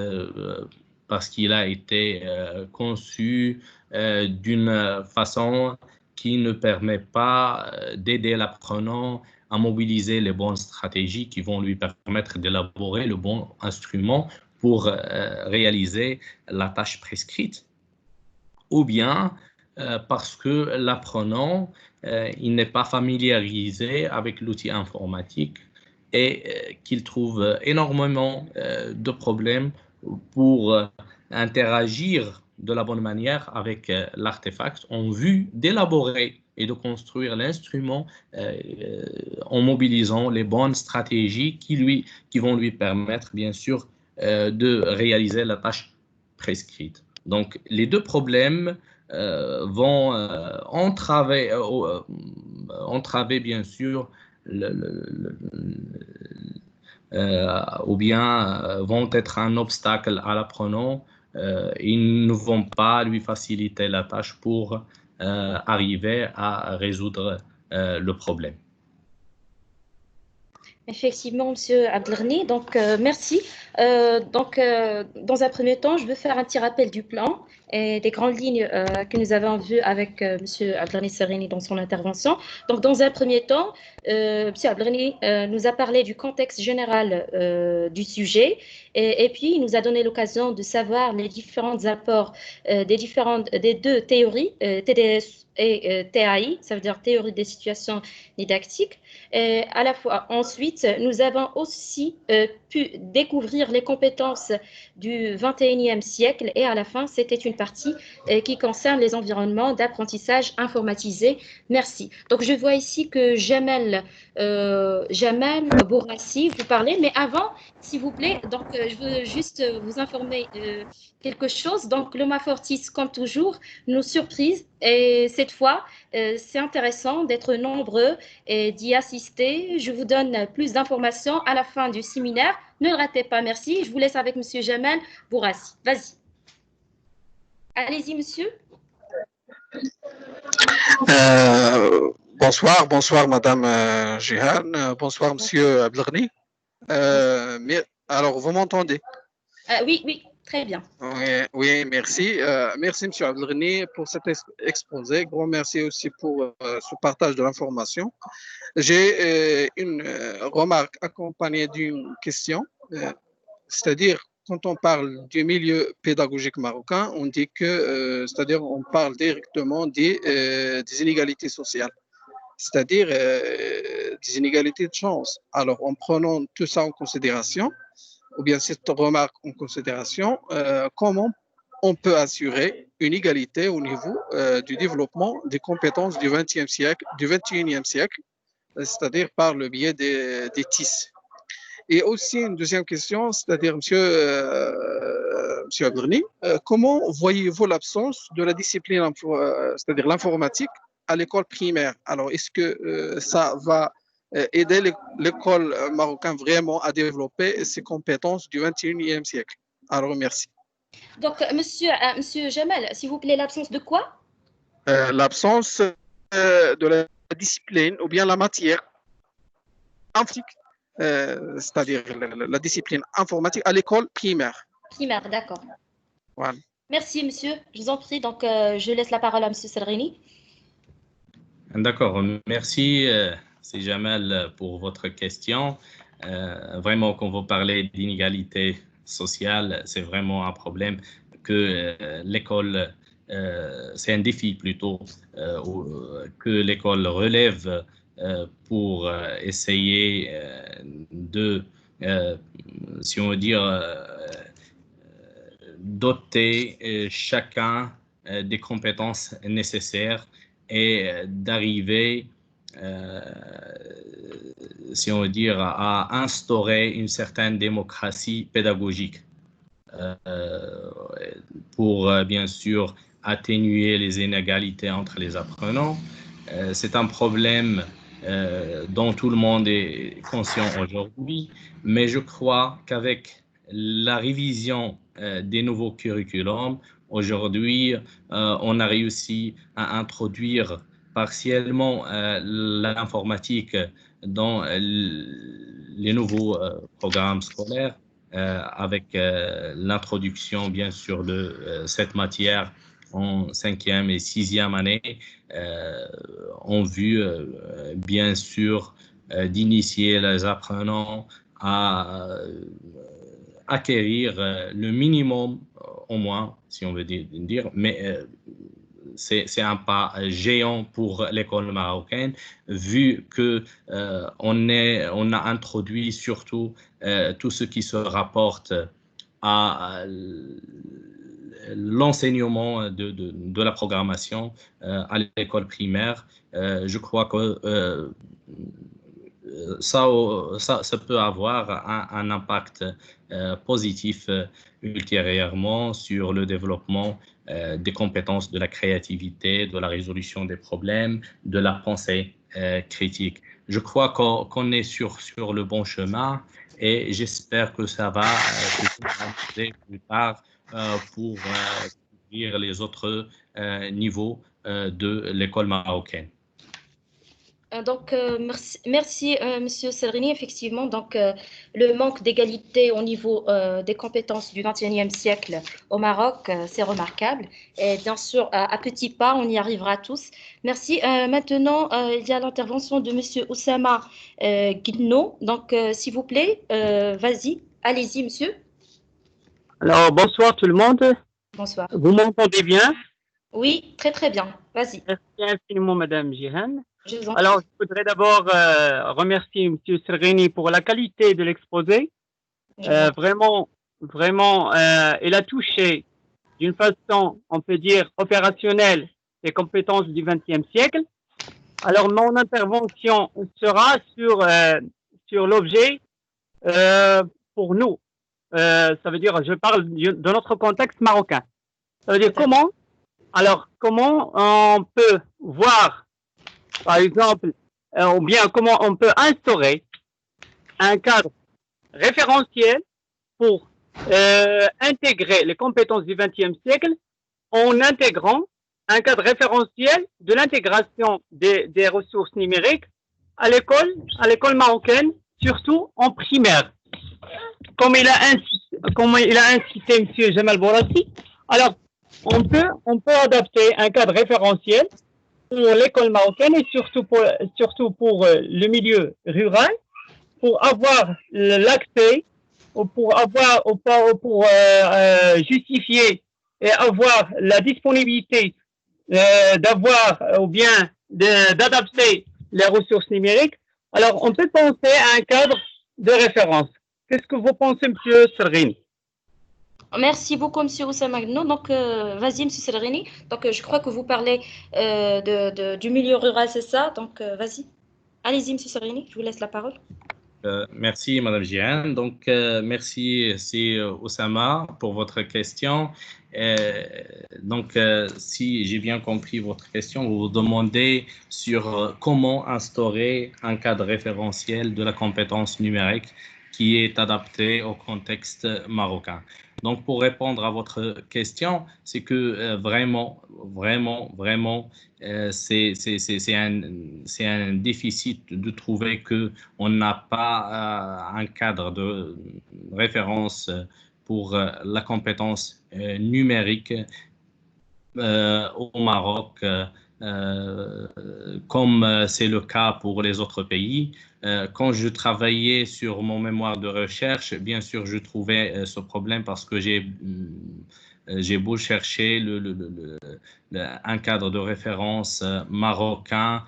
Speaker 2: qu'il a été conçu d'une façon qui ne permet pas d'aider l'apprenant à mobiliser les bonnes stratégies qui vont lui permettre d'élaborer le bon instrument pour réaliser la tâche prescrite, ou bien parce que l'apprenant il n'est pas familiarisé avec l'outil informatique et qu'il trouve énormément de problèmes pour interagir de la bonne manière avec l'artefact en vue d'élaborer et de construire l'instrument en mobilisant les bonnes stratégies qui vont lui permettre, bien sûr, de réaliser la tâche prescrite. Donc, les deux problèmes vont entraver, bien sûr, ou bien vont être un obstacle à l'apprenant. Ils ne vont pas lui faciliter la tâche pour arriver à résoudre le problème.
Speaker 1: Effectivement, Monsieur Abdelghani, donc merci. Dans un premier temps, je veux faire un petit rappel du plan et des grandes lignes que nous avons vues avec Monsieur Abdelghani Sereni dans son intervention. Donc, dans un premier temps, Monsieur Abdelghani nous a parlé du contexte général du sujet et puis il nous a donné l'occasion de savoir les différents apports des deux théories, TDS et TAI, ça veut dire théorie des situations didactiques. Et à la fois, ensuite, nous avons aussi pu découvrir les compétences du 21e siècle et à la fin, c'était une partie qui concerne les environnements d'apprentissage informatisé. Merci. Donc, je vois ici que Jamel Bourassi, vous parlez, mais avant, s'il vous plaît, donc, je veux juste vous informer quelque chose. Donc, Loma Fortis, comme toujours, nous surprise et cette fois, c'est intéressant d'être nombreux et d'y assister. Je vous donne plus d'informations à la fin du séminaire. Ne le ratez pas, merci. Je vous laisse avec Monsieur Jamel Bourassi. Vas-y. Allez-y, monsieur.
Speaker 5: Bonsoir, Madame Jihan. Bonsoir, Monsieur Abdelghani. Alors, vous m'entendez?
Speaker 1: Oui, très bien.
Speaker 5: Oui, merci. Merci, Monsieur Abdelghani, pour cet exposé. Grand merci aussi pour ce partage de l'information. J'ai une remarque accompagnée d'une question, c'est-à-dire quand on parle du milieu pédagogique marocain, on dit que, c'est-à-dire on parle directement des inégalités sociales, c'est-à-dire des inégalités de chance. Alors, en prenant tout ça en considération, ou bien cette remarque en considération, comment on peut assurer une égalité au niveau du développement des compétences du 20e siècle, du 21e siècle, c'est-à-dire par le biais des TIS. Et aussi une deuxième question, c'est-à-dire, Monsieur Abdelghani, comment voyez-vous l'absence de la discipline, c'est-à-dire l'informatique, à l'école primaire? Alors, est-ce que ça va aider l'école marocaine vraiment à développer ses compétences du 21e siècle? Alors, merci.
Speaker 1: Donc, monsieur Jamel, s'il vous plaît, l'absence de quoi?
Speaker 5: L'absence de la discipline ou bien la matière informatique, c'est-à-dire la discipline informatique à l'école primaire.
Speaker 1: Primaire, d'accord.
Speaker 5: Voilà.
Speaker 1: Merci, monsieur. Je vous en prie. Donc, je laisse la parole à monsieur Sereni.
Speaker 2: D'accord. Merci, c'est Jamel, pour votre question. Vraiment, quand vous parlez d'inégalité sociale, c'est vraiment un problème que l'école, c'est un défi plutôt, que l'école relève pour essayer de, si on veut dire, doter chacun des compétences nécessaires et d'arriver, si on veut dire, à instaurer une certaine démocratie pédagogique pour, bien sûr, atténuer les inégalités entre les apprenants. C'est un problème dont tout le monde est conscient aujourd'hui, mais je crois qu'avec la révision des nouveaux curriculums, aujourd'hui, on a réussi à introduire partiellement l'informatique dans les nouveaux programmes scolaires, avec l'introduction, bien sûr, de cette matière en 5e et 6e année, en vue, bien sûr, d'initier les apprenants à acquérir le minimum, au moins, si on veut dire, mais c'est un pas géant pour l'école marocaine, vu que on a introduit surtout tout ce qui se rapporte à l'enseignement de la programmation à l'école primaire. Je crois que ça peut avoir un impact positif ultérieurement sur le développement des compétences de la créativité, de la résolution des problèmes, de la pensée critique. Je crois qu'on est sur le bon chemin et j'espère que ça va plus tard pour couvrir les autres niveaux de l'école marocaine.
Speaker 1: Donc, merci Monsieur Serrini. Effectivement, donc, le manque d'égalité au niveau des compétences du XXIe siècle au Maroc, c'est remarquable. Et bien sûr, à petits pas, on y arrivera tous. Merci. Maintenant, il y a l'intervention de Monsieur Oussama Guinno. Donc, s'il vous plaît, vas-y, allez-y, monsieur.
Speaker 6: Alors, bonsoir tout le monde.
Speaker 1: Bonsoir.
Speaker 6: Vous m'entendez bien?
Speaker 1: Oui, très très bien. Vas-y.
Speaker 6: Merci infiniment, Madame Jihan.
Speaker 1: Alors,
Speaker 6: je voudrais d'abord remercier M. Serrini pour la qualité de l'exposé. Vraiment, il a touché d'une façon, on peut dire, opérationnelle les compétences du XXe siècle. Alors, mon intervention sera sur l'objet pour nous. Ça veut dire, je parle de notre contexte marocain. Ça veut dire comment on peut voir, par exemple, ou bien comment on peut instaurer un cadre référentiel pour intégrer les compétences du XXe siècle en intégrant un cadre référentiel de l'intégration des ressources numériques à l'école marocaine, surtout en primaire. Comme il a incité M. Jamal Bourassi, alors on peut adapter un cadre référentiel pour l'école marocaine et surtout pour le milieu rural, pour avoir l'accès, pour justifier et avoir la disponibilité d'avoir ou bien d'adapter les ressources numériques. Alors, on peut penser à un cadre de référence. Qu'est-ce que vous pensez, M. Serrini?
Speaker 1: Merci beaucoup, M. Oussama Guinno. Donc, vas-y, M. Serrini. Donc, je crois que vous parlez du milieu rural, c'est ça? Donc, vas-y. Allez-y, M. Serrini, je vous laisse la parole.
Speaker 2: Merci, Madame Jihan. Donc, merci, c'est Oussama, pour votre question. Donc, si j'ai bien compris votre question, vous vous demandez sur comment instaurer un cadre référentiel de la compétence numérique qui est adapté au contexte marocain. Donc, pour répondre à votre question, c'est que vraiment, c'est un déficit de trouver qu'on n'a pas un cadre de référence pour la compétence numérique au Maroc, comme c'est le cas pour les autres pays. Quand je travaillais sur mon mémoire de recherche, bien sûr, je trouvais ce problème parce que j'ai beau chercher un cadre de référence marocain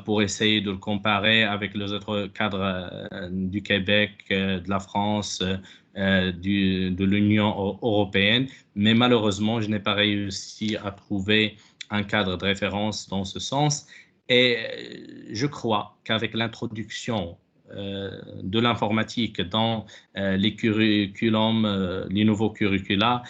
Speaker 2: pour essayer de le comparer avec les autres cadres du Québec, de la France, de l'Union européenne. Mais malheureusement, je n'ai pas réussi à trouver un cadre de référence dans ce sens. Et je crois qu'avec l'introduction de l'informatique dans les curriculums, les nouveaux curricula,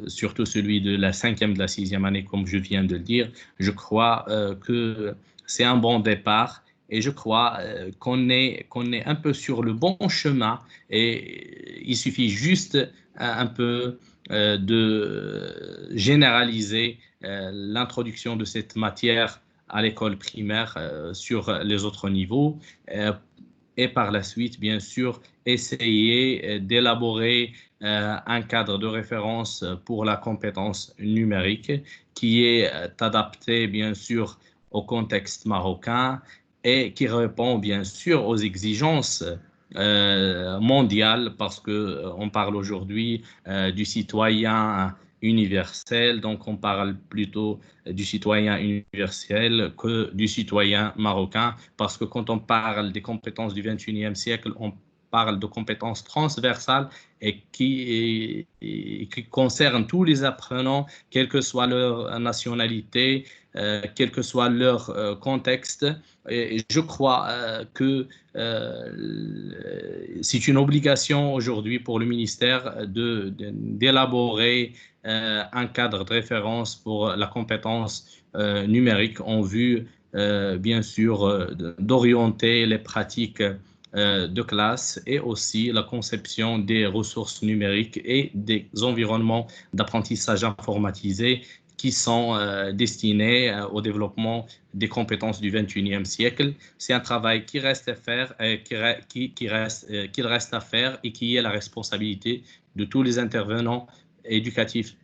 Speaker 2: surtout celui de la 5e, de la 6e année, comme je viens de le dire, je crois que c'est un bon départ et je crois qu'on est un peu sur le bon chemin et il suffit juste un peu de généraliser l'introduction de cette matière à l'école primaire sur les autres niveaux et par la suite, bien sûr, essayer d'élaborer un cadre de référence pour la compétence numérique qui est adapté, bien sûr, au contexte marocain et qui répond, bien sûr, aux exigences mondiales parce qu'on parle aujourd'hui du citoyen universel, donc on parle plutôt du citoyen universel que du citoyen marocain, parce que quand on parle des compétences du 21e siècle, on parle de compétences transversales et qui concernent tous les apprenants, quelle que soit leur nationalité, quel que soit leur contexte. Et je crois que c'est une obligation aujourd'hui pour le ministère d'élaborer un cadre de référence pour la compétence numérique en vue, bien sûr, d'orienter les pratiques de classe et aussi la conception des ressources numériques et des environnements d'apprentissage informatisé qui sont destinés au développement des compétences du 21e siècle. C'est un travail qui reste à faire, qu'il reste à faire et qui est la responsabilité de tous les intervenants éducatifs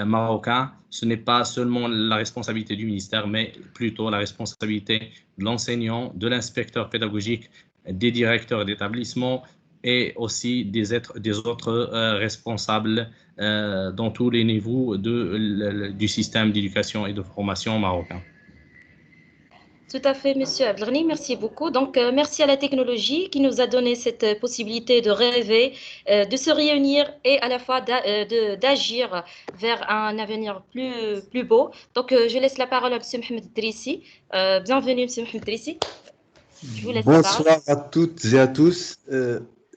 Speaker 2: marocains. Ce n'est pas seulement la responsabilité du ministère, mais plutôt la responsabilité de l'enseignant, de l'inspecteur pédagogique, des directeurs d'établissement et aussi des autres responsables dans tous les niveaux du système d'éducation et de formation marocain.
Speaker 1: Tout à fait, Monsieur Abdelghani, merci beaucoup. Donc, merci à la technologie qui nous a donné cette possibilité de rêver, de se réunir et à la fois d'agir vers un avenir plus beau. Donc, je laisse la parole à Monsieur Mohamed Drissi. Bienvenue, Monsieur Mohamed Drissi. Je vous laisse la parole.
Speaker 7: Bonsoir à toutes et à tous.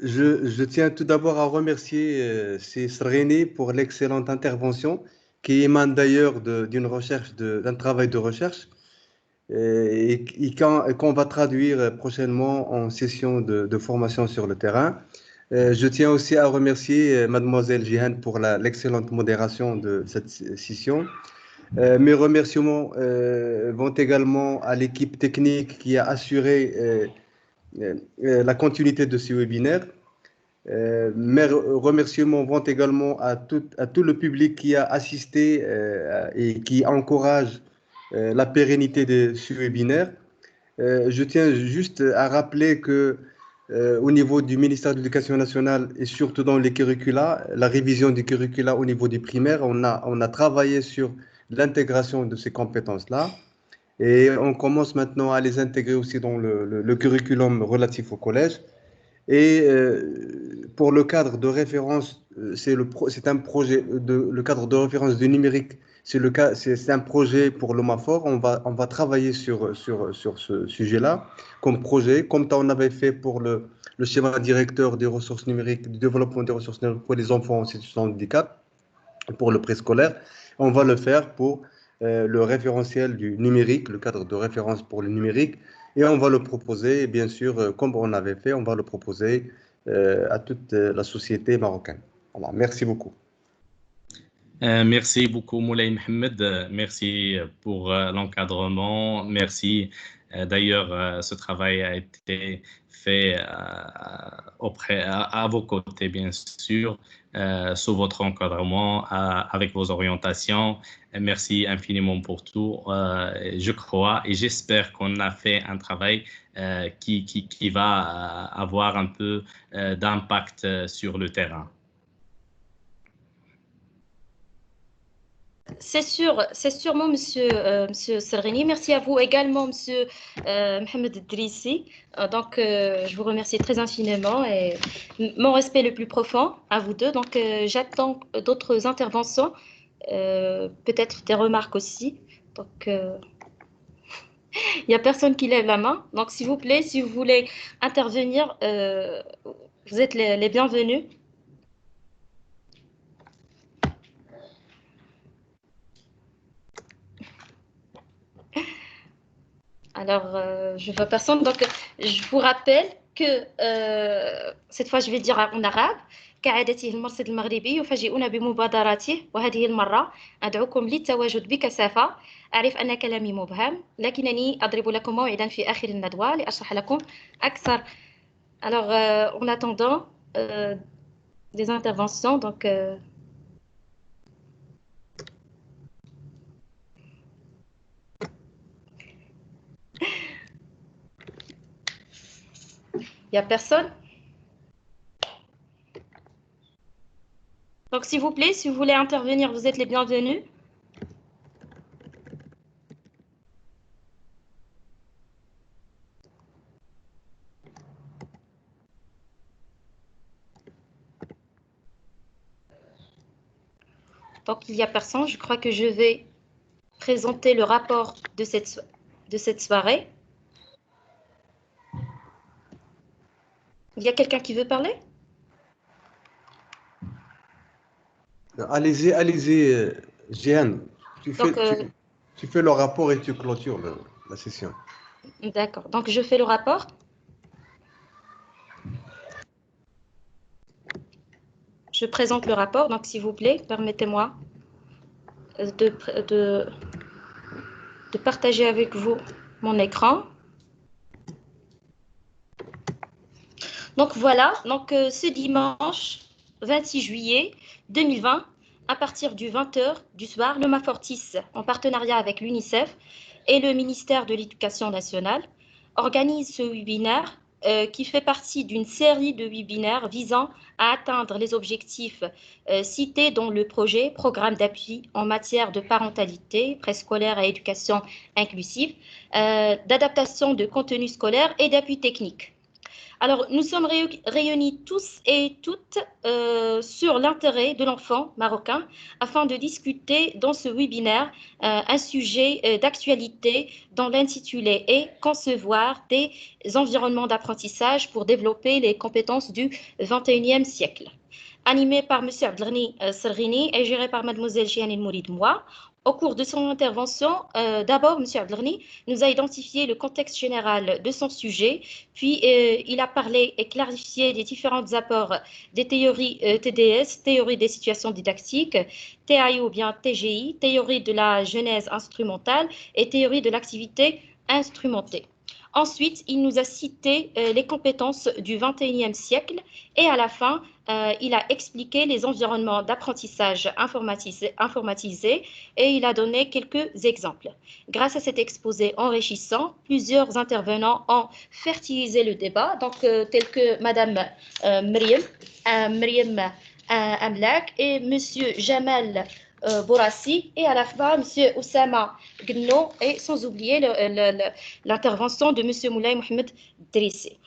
Speaker 7: Je tiens tout d'abord à remercier Sreni pour l'excellente intervention qui émane d'ailleurs d'un travail de recherche et qu'on va traduire prochainement en session de formation sur le terrain. Je tiens aussi à remercier Mademoiselle Jihan pour l'excellente modération de cette session. Mes remerciements vont également à l'équipe technique qui a assuré la continuité de ce webinaire. Mes remerciements vont également à tout le public qui a assisté et qui encourage la pérennité de ce webinaire. Je tiens juste à rappeler que au niveau du ministère de l'Éducation nationale et surtout dans les curricula, la révision du curricula au niveau des primaires, on a travaillé sur l'intégration de ces compétences-là. Et on commence maintenant à les intégrer aussi dans le curriculum relatif au collège. Et pour le cadre de référence, c'est un projet, le cadre de référence du numérique, c'est un projet pour l'OMAFOR. On va travailler sur ce sujet-là comme projet, comme on avait fait pour le schéma directeur des ressources numériques, du développement des ressources numériques pour les enfants en situation de handicap, pour le préscolaire. On va le faire pour le référentiel du numérique, le cadre de référence pour le numérique, et on va le proposer, bien sûr, comme on avait fait, on va le proposer à toute la société marocaine. Voilà, merci beaucoup.
Speaker 2: Merci beaucoup, Moulay Mohamed. Merci pour l'encadrement. Merci. D'ailleurs, ce travail a été fait à vos côtés, bien sûr, sous votre encadrement, avec vos orientations. Merci infiniment pour tout. Je crois et j'espère qu'on a fait un travail qui va avoir un peu d'impact sur le terrain.
Speaker 1: C'est sûrement, Monsieur Serrini. Merci à vous également, Monsieur Mohamed Drissi. Donc, je vous remercie très infiniment et mon respect le plus profond à vous deux. Donc, j'attends d'autres interventions, peut-être des remarques aussi. Donc, il n'y a personne qui lève la main. Donc, s'il vous plaît, si vous voulez intervenir, vous êtes les bienvenus. Alors, je vois personne. Donc, je vous rappelle que cette fois, je vais dire en arabe. كعادته المرصد المغربي يفاجئون بمبادراته وهذه المرة أدعوكم للتواجد بكثافة. أعرف أن كلامي مبهم لكنني أضرب لكم موعدا في آخر الندوة لأشرح لكم أكثر. Alors, en attendant des interventions, donc il n'y a personne. Donc, s'il vous plaît, si vous voulez intervenir, vous êtes les bienvenus. Donc, il n'y a personne. Je crois que je vais présenter le rapport de cette soirée. Il y a quelqu'un qui veut parler?
Speaker 7: Allez-y, allez-y, Jeanne. Tu fais le rapport et tu clôtures la session.
Speaker 1: D'accord. Donc, je fais le rapport. Je présente le rapport. Donc, s'il vous plaît, permettez-moi de partager avec vous mon écran. Donc, voilà. Donc, ce dimanche 26 juillet 2020, à partir du 20h du soir, le Fortis, en partenariat avec l'UNICEF et le ministère de l'Éducation nationale, organise ce webinaire qui fait partie d'une série de webinaires visant à atteindre les objectifs cités dans le projet Programme d'appui en matière de parentalité, préscolaire et éducation inclusive, d'adaptation de contenu scolaire et d'appui technique. Alors, nous sommes réunis tous et toutes sur l'intérêt de l'enfant marocain afin de discuter dans ce webinaire un sujet d'actualité dont l'intitulé est « Concevoir des environnements d'apprentissage pour développer les compétences du XXIe siècle ». Animé par M. Abdelghani Serghini et géré par Mlle Jeanne Mourid moi. Au cours de son intervention, d'abord, M. Abdelghani nous a identifié le contexte général de son sujet, puis il a parlé et clarifié les différents apports des théories TDS, théorie des situations didactiques, TAI ou bien TGI, théorie de la genèse instrumentale et théorie de l'activité instrumentée. Ensuite, il nous a cité les compétences du XXIe siècle et à la fin, il a expliqué les environnements d'apprentissage informatisés et il a donné quelques exemples. Grâce à cet exposé enrichissant, plusieurs intervenants ont fertilisé le débat, donc tels que Madame Myriam Amlak et Monsieur Jamal Bourassi et à la fin, M. Oussama Gno et sans oublier l'intervention de M. Moulay Mohamed Drissi.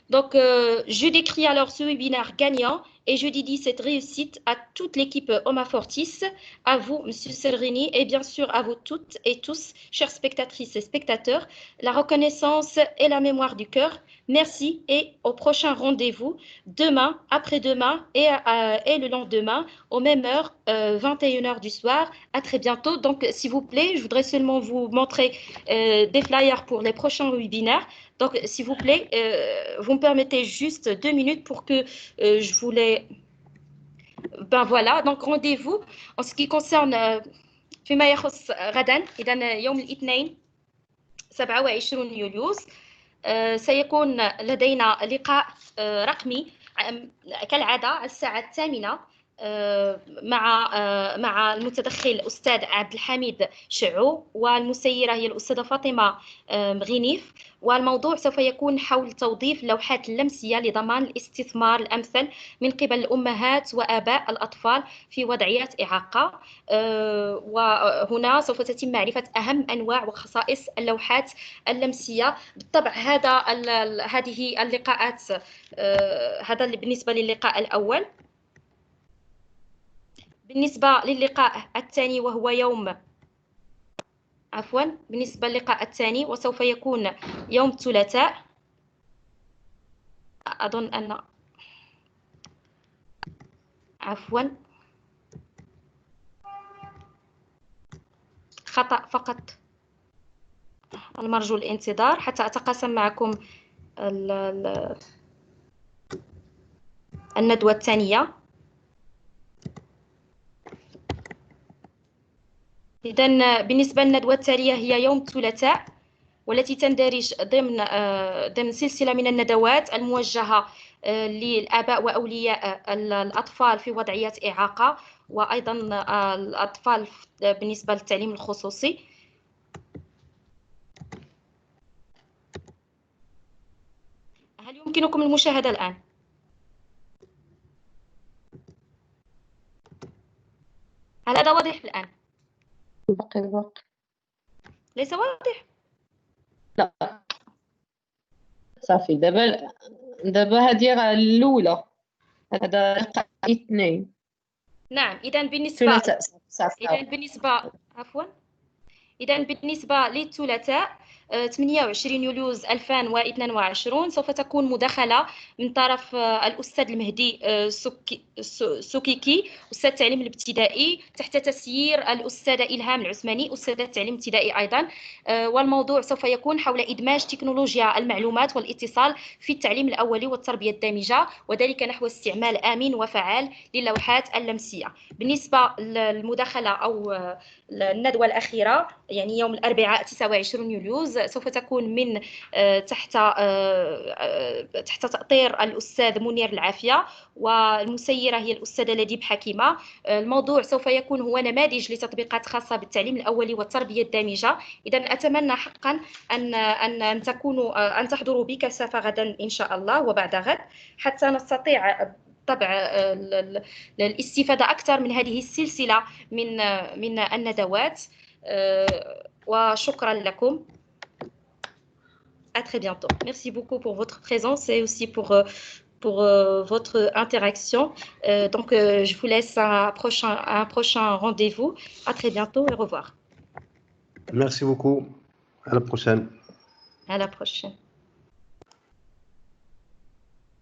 Speaker 1: Donc, je décris alors ce webinaire gagnant et je dédie cette réussite à toute l'équipe Oma Fortis, à vous, M. Serghini, et bien sûr à vous toutes et tous, chères spectatrices et spectateurs, la reconnaissance et la mémoire du cœur. Merci et au prochain rendez-vous demain, après-demain et le lendemain, aux mêmes heures, 21h du soir. À très bientôt. Donc, s'il vous plaît, je voudrais seulement vous montrer des flyers pour les prochains webinaires. Donc, s'il vous plaît, vous me permettez juste 2 minutes pour que je voulais... Ben voilà, donc rendez-vous en ce qui concerne فيما يخص غدا إذا يوم الاثنين 27 يوليو سيكون لدينا لقاء رقمي كالعادة الساعة 8 مع المتدخل الأستاذ عبد الحميد شعو والمسيرة هي الأستاذة فاطمة مغينيف والموضوع سوف يكون حول توظيف اللوحات اللمسية لضمان الاستثمار الأمثل من قبل الأمهات وآباء الأطفال في وضعيات إعاقة وهنا سوف تتم معرفة أهم أنواع وخصائص اللوحات اللمسية بالطبع هذه اللقاءات هذا بالنسبة للقاء الأول بالنسبة للقاء الثاني وهو يوم بالنسبة للقاء الثاني وسوف يكون يوم الثلاثاء أظن أن خطأ فقط. المرجو الانتظار حتى أتقاسم معكم الندوة الثانية. إذن بالنسبة للندوة التالية هي يوم الثلاثاء، والتي تندرج ضمن سلسلة من الندوات الموجهة للآباء وأولياء الأطفال في وضعية إعاقة، وأيضا الأطفال بالنسبة للتعليم الخصوصي. هل يمكنكم المشاهدة الآن؟ هل هذا واضح الآن؟
Speaker 4: باقي
Speaker 1: ليس واضح؟
Speaker 4: لا صافي. دابا هذه الأولى، هذا لقاء 2.
Speaker 1: نعم. إذا بالنسبة للثلاثاء 28 يوليوز 2022 سوف تكون مداخلة من طرف الأستاذ المهدي سوكيكي أستاذ التعليم الابتدائي تحت تسيير الأستاذة إلهام العثماني أستاذة التعليم الابتدائي أيضا. والموضوع سوف يكون حول إدماج تكنولوجيا المعلومات والاتصال في التعليم الأولي والتربية الدامجة، وذلك نحو استعمال آمن وفعال للوحات اللمسية. بالنسبة للمداخلة أو الندوة الأخيرة يعني يوم الأربعاء 29 يوليوز سوف تكون من تحت تأطير الأستاذ منير العافية، والمسيرة هي الأستاذة لديب حكيمة. الموضوع سوف يكون هو نماذج لتطبيقات خاصة بالتعليم الأولي والتربية الدامجة. إذا أتمنى حقا أن تحضروا بكثافة غدا إن شاء الله وبعد غد، حتى نستطيع طبع الاستفادة أكثر من هذه السلسلة من الندوات. وشكرا لكم. À très bientôt. Merci beaucoup pour votre présence et aussi pour votre interaction. Donc, je vous laisse un prochain rendez-vous. À très bientôt et au revoir.
Speaker 7: Merci beaucoup. À la prochaine.
Speaker 1: À la prochaine.